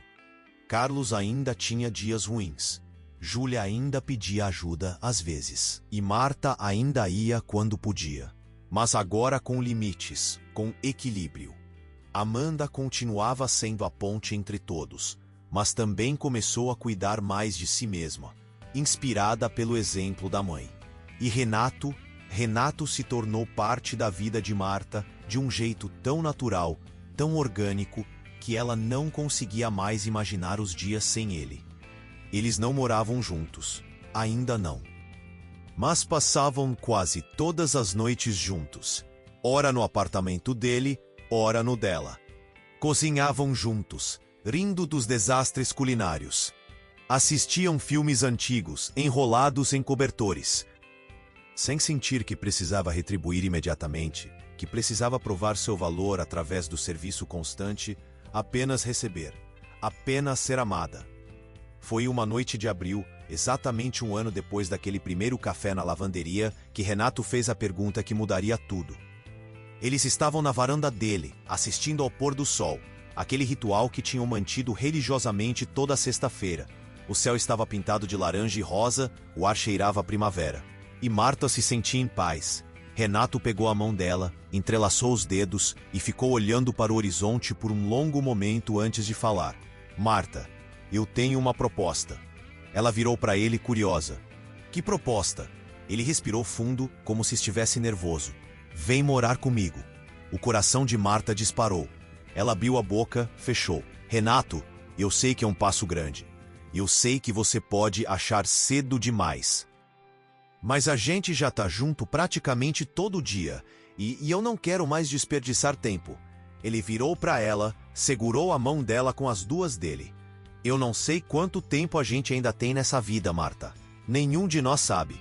Carlos ainda tinha dias ruins. Júlia ainda pedia ajuda às vezes. E Marta ainda ia quando podia. Mas agora com limites, com equilíbrio. Amanda continuava sendo a ponte entre todos, mas também começou a cuidar mais de si mesma, inspirada pelo exemplo da mãe. E Renato se tornou parte da vida de Marta de um jeito tão natural, tão orgânico, que ela não conseguia mais imaginar os dias sem ele. Eles não moravam juntos, ainda não. Mas passavam quase todas as noites juntos, ora no apartamento dele, ora no dela. Cozinhavam juntos, rindo dos desastres culinários. Assistiam filmes antigos, enrolados em cobertores, sem sentir que precisava retribuir imediatamente, que precisava provar seu valor através do serviço constante, apenas receber, apenas ser amada. Foi uma noite de abril, exatamente 1 ano depois daquele primeiro café na lavanderia, que Renato fez a pergunta que mudaria tudo. Eles estavam na varanda dele, assistindo ao pôr do sol, aquele ritual que tinham mantido religiosamente toda sexta-feira. O céu estava pintado de laranja e rosa, o ar cheirava a primavera. E Marta se sentia em paz. Renato pegou a mão dela, entrelaçou os dedos e ficou olhando para o horizonte por um longo momento antes de falar. "Marta, eu tenho uma proposta." Ela virou para ele curiosa. "Que proposta?" Ele respirou fundo, como se estivesse nervoso. "Vem morar comigo." O coração de Marta disparou. Ela abriu a boca, fechou. "Renato, eu sei que é um passo grande. Eu sei que você pode achar cedo demais. Mas a gente já tá junto praticamente todo dia, e eu não quero mais desperdiçar tempo." Ele virou para ela, segurou a mão dela com as 2 dele. "Eu não sei quanto tempo a gente ainda tem nessa vida, Marta. Nenhum de nós sabe.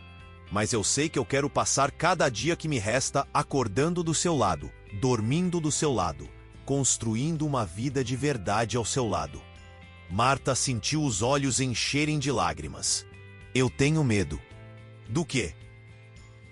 Mas eu sei que eu quero passar cada dia que me resta acordando do seu lado, dormindo do seu lado, construindo uma vida de verdade ao seu lado." Marta sentiu os olhos encherem de lágrimas. "Eu tenho medo." Do quê?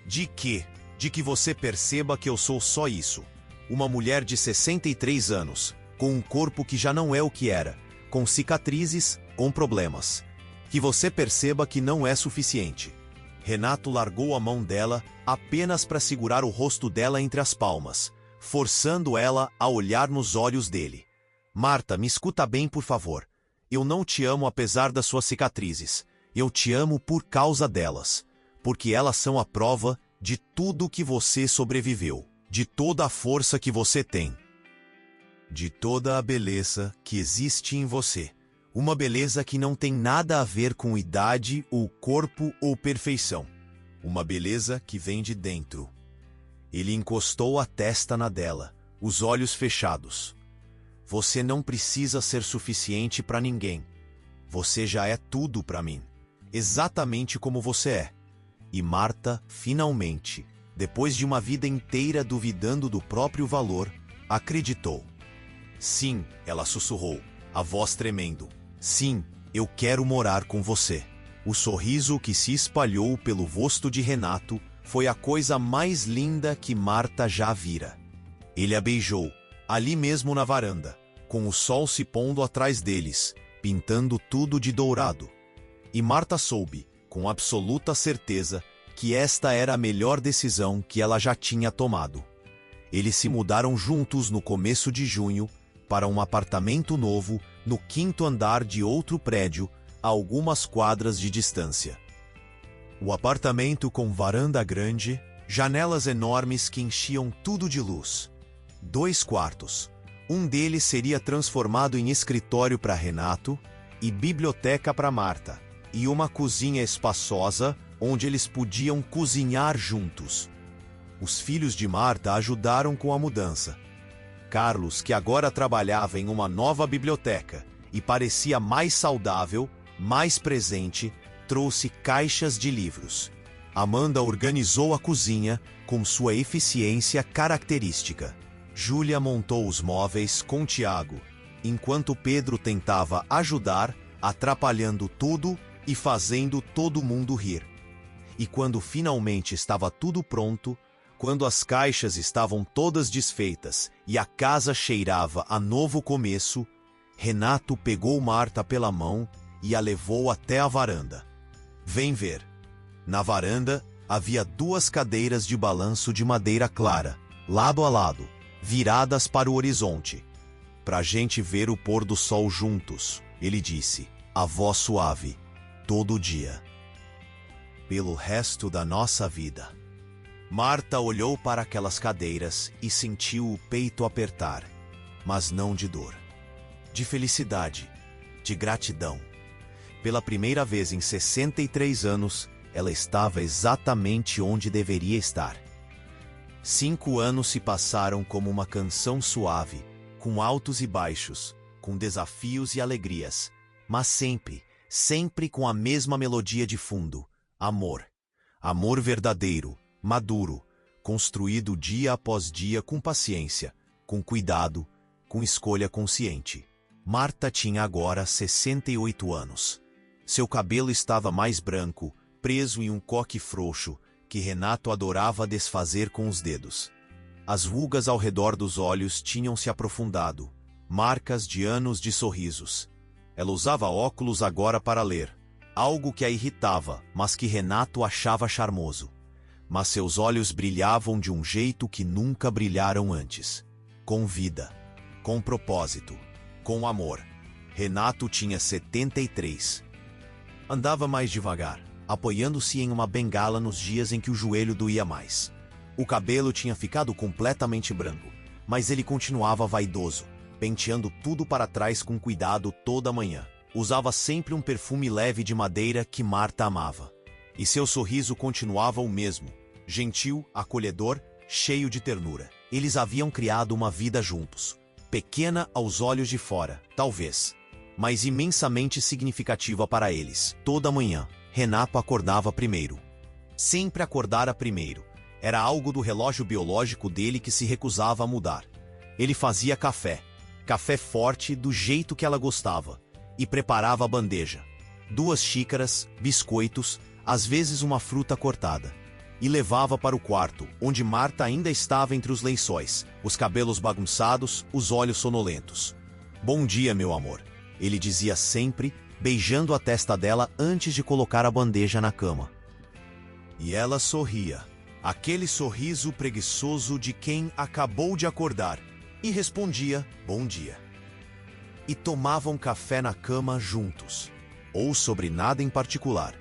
De quê? De que você perceba que eu sou só isso. Uma mulher de 63 anos, com um corpo que já não é o que era, com cicatrizes, com problemas. Que você perceba que não é suficiente. Renato largou a mão dela apenas para segurar o rosto dela entre as palmas, forçando ela a olhar nos olhos dele. Marta, me escuta bem, por favor. Eu não te amo apesar das suas cicatrizes. Eu te amo por causa delas. Porque elas são a prova de tudo que você sobreviveu. De toda a força que você tem. De toda a beleza que existe em você. Uma beleza que não tem nada a ver com idade, ou corpo, ou perfeição. Uma beleza que vem de dentro. Ele encostou a testa na dela, os olhos fechados. Você não precisa ser suficiente para ninguém. Você já é tudo para mim. Exatamente como você é. E Marta, finalmente, depois de uma vida inteira duvidando do próprio valor, acreditou. Sim, ela sussurrou, a voz tremendo. Sim, eu quero morar com você. O sorriso que se espalhou pelo rosto de Renato foi a coisa mais linda que Marta já vira. Ele a beijou, ali mesmo na varanda, com o sol se pondo atrás deles, pintando tudo de dourado. E Marta soube, com absoluta certeza, que esta era a melhor decisão que ela já tinha tomado. Eles se mudaram juntos no começo de junho para um apartamento novo no 5º andar de outro prédio, a algumas quadras de distância. O apartamento com varanda grande, janelas enormes que enchiam tudo de luz. 2 quartos. Um deles seria transformado em escritório para Renato e biblioteca para Marta, e uma cozinha espaçosa onde eles podiam cozinhar juntos. Os filhos de Marta ajudaram com a mudança. Carlos, que agora trabalhava em uma nova biblioteca e parecia mais saudável, mais presente, trouxe caixas de livros. Amanda organizou a cozinha com sua eficiência característica. Júlia montou os móveis com Tiago, enquanto Pedro tentava ajudar, atrapalhando tudo e fazendo todo mundo rir. E quando finalmente estava tudo pronto, quando as caixas estavam todas desfeitas e a casa cheirava a novo começo, Renato pegou Marta pela mão e a levou até a varanda. Vem ver. Na varanda havia 2 cadeiras de balanço de madeira clara, lado a lado, viradas para o horizonte. Pra gente ver o pôr do sol juntos, ele disse, a voz suave, todo dia. Pelo resto da nossa vida. Marta olhou para aquelas cadeiras e sentiu o peito apertar, mas não de dor. De felicidade, de gratidão. Pela primeira vez em 63 anos, ela estava exatamente onde deveria estar. 5 anos se passaram como uma canção suave, com altos e baixos, com desafios e alegrias, mas sempre, sempre com a mesma melodia de fundo, amor. Amor verdadeiro, maduro, construído dia após dia com paciência, com cuidado, com escolha consciente. Marta tinha agora 68 anos. Seu cabelo estava mais branco, preso em um coque frouxo, que Renato adorava desfazer com os dedos. As rugas ao redor dos olhos tinham se aprofundado, marcas de anos de sorrisos. Ela usava óculos agora para ler, algo que a irritava, mas que Renato achava charmoso. Mas seus olhos brilhavam de um jeito que nunca brilharam antes. Com vida, com propósito, com amor. Renato tinha 73. Andava mais devagar, apoiando-se em uma bengala nos dias em que o joelho doía mais. O cabelo tinha ficado completamente branco, mas ele continuava vaidoso, penteando tudo para trás com cuidado toda manhã. Usava sempre um perfume leve de madeira que Marta amava. E seu sorriso continuava o mesmo, gentil, acolhedor, cheio de ternura. Eles haviam criado uma vida juntos. Pequena aos olhos de fora, talvez, mas imensamente significativa para eles. Toda manhã, Renato acordava primeiro. Sempre acordara primeiro. Era algo do relógio biológico dele que se recusava a mudar. Ele fazia café. Café forte do jeito que ela gostava. E preparava a bandeja. 2 xícaras, biscoitos, às vezes uma fruta cortada, e levava para o quarto, onde Marta ainda estava entre os lençóis, os cabelos bagunçados, os olhos sonolentos. "Bom dia, meu amor", ele dizia sempre, beijando a testa dela antes de colocar a bandeja na cama. E ela sorria, aquele sorriso preguiçoso de quem acabou de acordar, e respondia "bom dia". E tomavam café na cama juntos, ou sobre nada em particular,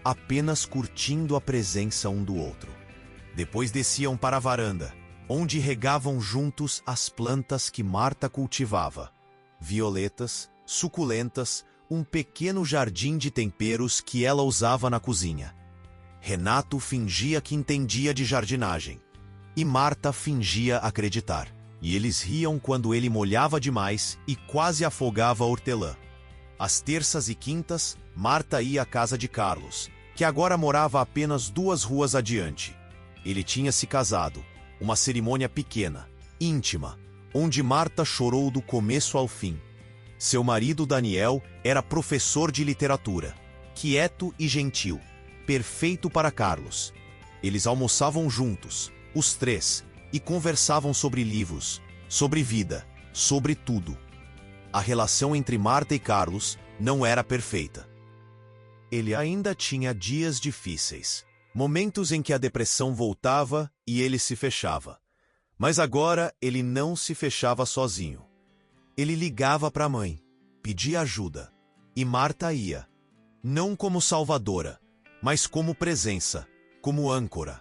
apenas curtindo a presença um do outro. Depois desciam para a varanda, onde regavam juntos as plantas que Marta cultivava. Violetas, suculentas, um pequeno jardim de temperos que ela usava na cozinha. Renato fingia que entendia de jardinagem, e Marta fingia acreditar. E eles riam quando ele molhava demais e quase afogava a hortelã. Às terças e quintas, Marta ia à casa de Carlos, que agora morava apenas 2 ruas adiante. Ele tinha se casado, uma cerimônia pequena, íntima, onde Marta chorou do começo ao fim. Seu marido Daniel era professor de literatura, quieto e gentil, perfeito para Carlos. Eles almoçavam juntos, os 3, e conversavam sobre livros, sobre vida, sobre tudo. A relação entre Marta e Carlos não era perfeita. Ele ainda tinha dias difíceis, momentos em que a depressão voltava e ele se fechava. Mas agora ele não se fechava sozinho. Ele ligava para a mãe, pedia ajuda, e Marta ia, não como salvadora, mas como presença, como âncora.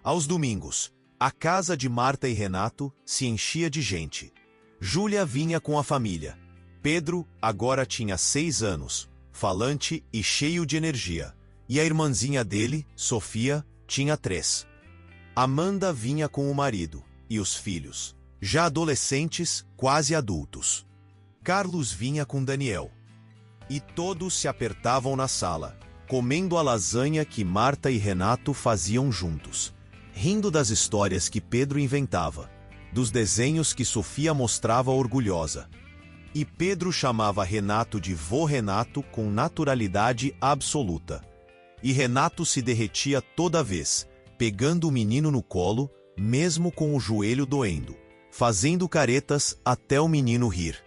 Aos domingos, a casa de Marta e Renato se enchia de gente. Júlia vinha com a família. Pedro agora tinha 6 anos, falante e cheio de energia, e a irmãzinha dele, Sofia, tinha 3. Amanda vinha com o marido e os filhos, já adolescentes, quase adultos. Carlos vinha com Daniel. E todos se apertavam na sala, comendo a lasanha que Marta e Renato faziam juntos, rindo das histórias que Pedro inventava, dos desenhos que Sofia mostrava orgulhosa. E Pedro chamava Renato de vô Renato com naturalidade absoluta. E Renato se derretia toda vez, pegando o menino no colo, mesmo com o joelho doendo, fazendo caretas até o menino rir.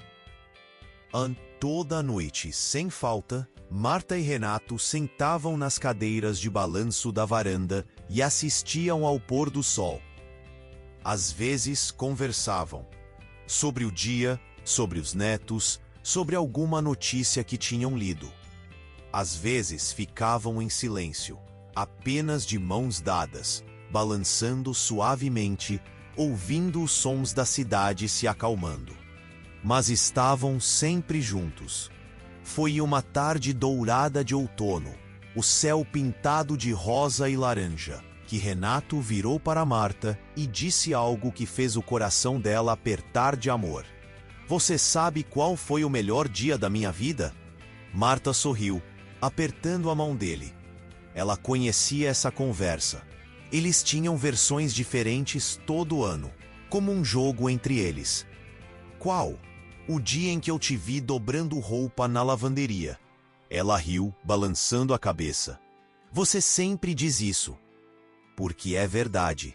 Toda noite, sem falta, Marta e Renato sentavam nas cadeiras de balanço da varanda e assistiam ao pôr do sol. Às vezes conversavam sobre o dia, sobre os netos, sobre alguma notícia que tinham lido. Às vezes ficavam em silêncio, apenas de mãos dadas, balançando suavemente, ouvindo os sons da cidade se acalmando. Mas estavam sempre juntos. Foi uma tarde dourada de outono, o céu pintado de rosa e laranja, que Renato virou para Marta e disse algo que fez o coração dela apertar de amor. "Você sabe qual foi o melhor dia da minha vida?" Marta sorriu, apertando a mão dele. Ela conhecia essa conversa. Eles tinham versões diferentes todo ano, como um jogo entre eles. "Qual?" "O dia em que eu te vi dobrando roupa na lavanderia." Ela riu, balançando a cabeça. "Você sempre diz isso." "Porque é verdade."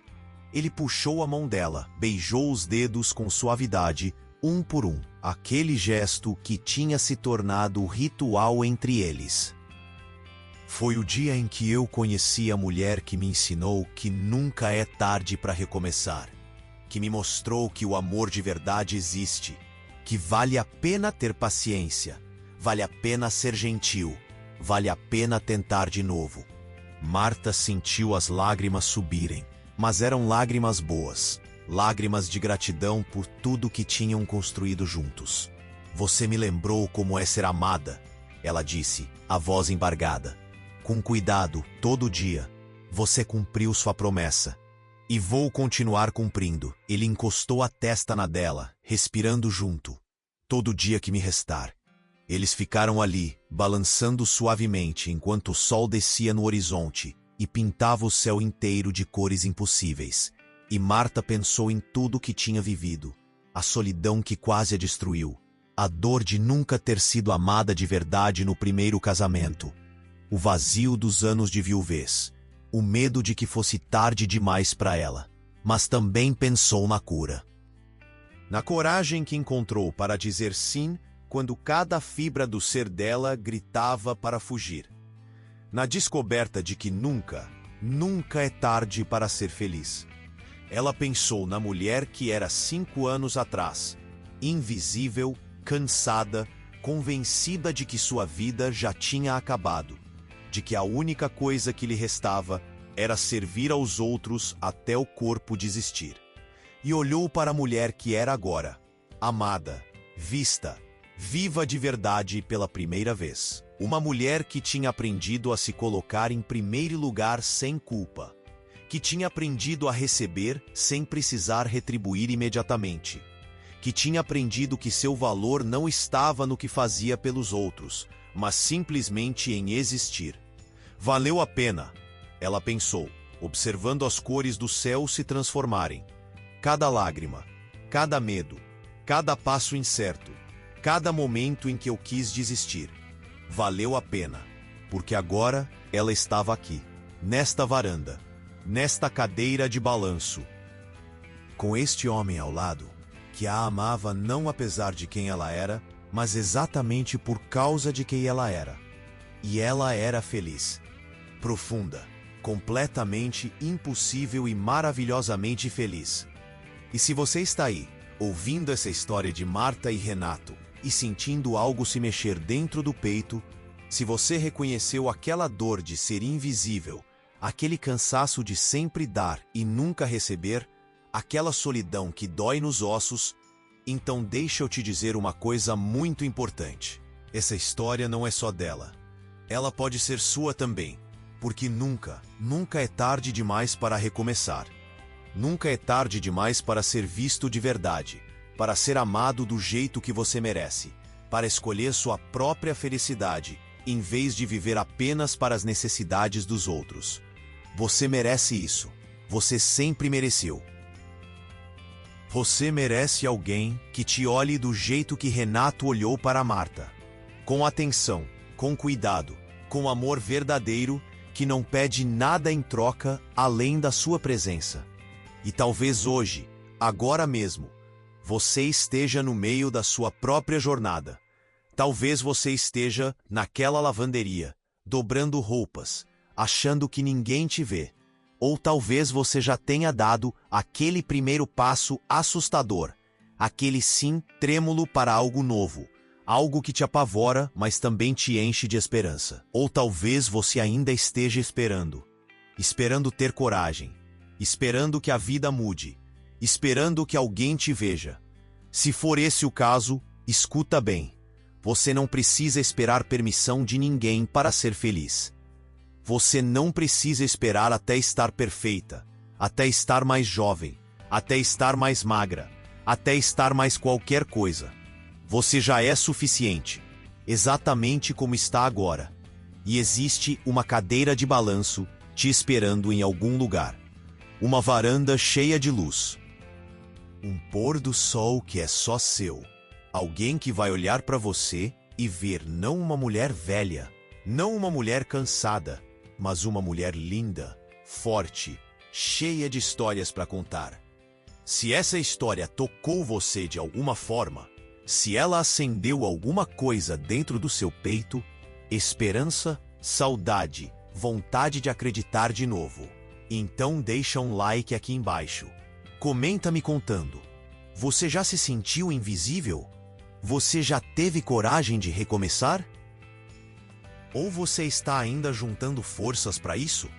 Ele puxou a mão dela, beijou os dedos com suavidade, um por um, aquele gesto que tinha se tornado ritual entre eles. "Foi o dia em que eu conheci a mulher que me ensinou que nunca é tarde para recomeçar, que me mostrou que o amor de verdade existe, que vale a pena ter paciência, vale a pena ser gentil, vale a pena tentar de novo." Marta sentiu as lágrimas subirem, mas eram lágrimas boas, lágrimas de gratidão por tudo que tinham construído juntos. "Você me lembrou como é ser amada," ela disse, a voz embargada. "Com cuidado, todo dia. Você cumpriu sua promessa. E vou continuar cumprindo." Ele encostou a testa na dela, respirando junto. "Todo dia que me restar." Eles ficaram ali, balançando suavemente enquanto o sol descia no horizonte e pintava o céu inteiro de cores impossíveis. E Marta pensou em tudo que tinha vivido, a solidão que quase a destruiu, a dor de nunca ter sido amada de verdade no primeiro casamento. o vazio dos anos de viuvez, o medo de que fosse tarde demais para ela, mas também pensou na cura. Na coragem que encontrou para dizer sim quando cada fibra do ser dela gritava para fugir. Na descoberta de que nunca é tarde para ser feliz. Ela pensou na mulher que era 5 anos atrás, invisível, cansada, convencida de que sua vida já tinha acabado, de que a única coisa que lhe restava era servir aos outros até o corpo desistir. E olhou para a mulher que era agora, amada, vista, viva de verdade pela primeira vez. Uma mulher que tinha aprendido a se colocar em primeiro lugar sem culpa, que tinha aprendido a receber sem precisar retribuir imediatamente, que tinha aprendido que seu valor não estava no que fazia pelos outros, mas simplesmente em existir. Valeu a pena, ela pensou, observando as cores do céu se transformarem. Cada lágrima, cada medo, cada passo incerto, cada momento em que eu quis desistir. Valeu a pena, porque agora ela estava aqui, nesta varanda, nesta cadeira de balanço, com este homem ao lado, que a amava não apesar de quem ela era, mas exatamente por causa de quem ela era. E ela era feliz, profunda, completamente impossível e maravilhosamente feliz. E se você está aí, ouvindo essa história de Marta e Renato, e sentindo algo se mexer dentro do peito, se você reconheceu aquela dor de ser invisível, aquele cansaço de sempre dar e nunca receber, aquela solidão que dói nos ossos, então deixa eu te dizer uma coisa muito importante. Essa história não é só dela. Ela pode ser sua também, porque nunca é tarde demais para recomeçar. Nunca é tarde demais para ser visto de verdade, para ser amado do jeito que você merece, para escolher sua própria felicidade, em vez de viver apenas para as necessidades dos outros. Você merece isso. Você sempre mereceu. Você merece alguém que te olhe do jeito que Renato olhou para Marta. Com atenção, com cuidado, com amor verdadeiro, que não pede nada em troca além da sua presença. E talvez hoje, agora mesmo, você esteja no meio da sua própria jornada. Talvez você esteja naquela lavanderia, dobrando roupas, achando que ninguém te vê. Ou talvez você já tenha dado aquele primeiro passo assustador, aquele sim trêmulo para algo novo, algo que te apavora, mas também te enche de esperança. Ou talvez você ainda esteja esperando ter coragem, esperando que a vida mude, esperando que alguém te veja. Se for esse o caso, escuta bem. Você não precisa esperar permissão de ninguém para ser feliz. Você não precisa esperar até estar perfeita, até estar mais jovem, até estar mais magra, até estar mais qualquer coisa. Você já é suficiente, exatamente como está agora. E existe uma cadeira de balanço te esperando em algum lugar. Uma varanda cheia de luz. Um pôr do sol que é só seu. Alguém que vai olhar para você e ver não uma mulher velha, não uma mulher cansada, mas uma mulher linda, forte, cheia de histórias para contar. Se essa história tocou você de alguma forma, se ela acendeu alguma coisa dentro do seu peito, esperança, saudade, vontade de acreditar de novo, então deixa um like aqui embaixo. Comenta me contando. Você já se sentiu invisível? Você já teve coragem de recomeçar? Ou você está ainda juntando forças para isso?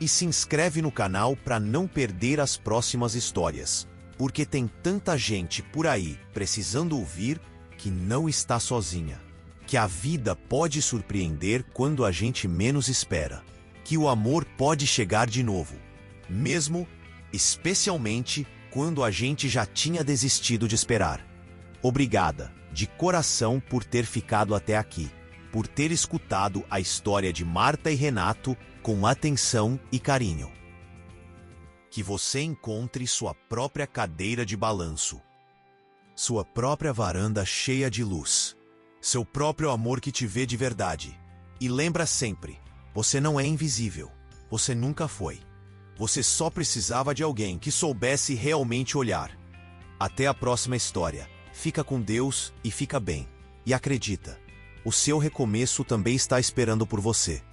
E se inscreve no canal para não perder as próximas histórias, porque tem tanta gente por aí precisando ouvir que não está sozinha, que a vida pode surpreender quando a gente menos espera, que o amor pode chegar de novo, mesmo, especialmente, quando a gente já tinha desistido de esperar. Obrigada, de coração, por ter ficado até aqui, por ter escutado a história de Marta e Renato com atenção e carinho. Que você encontre sua própria cadeira de balanço, sua própria varanda cheia de luz, seu próprio amor que te vê de verdade. E lembra sempre, Você não é invisível. Você nunca foi. Você só precisava de alguém que soubesse realmente olhar. Até a próxima história. Fica com Deus e fica bem. E acredita, o seu recomeço também está esperando por você.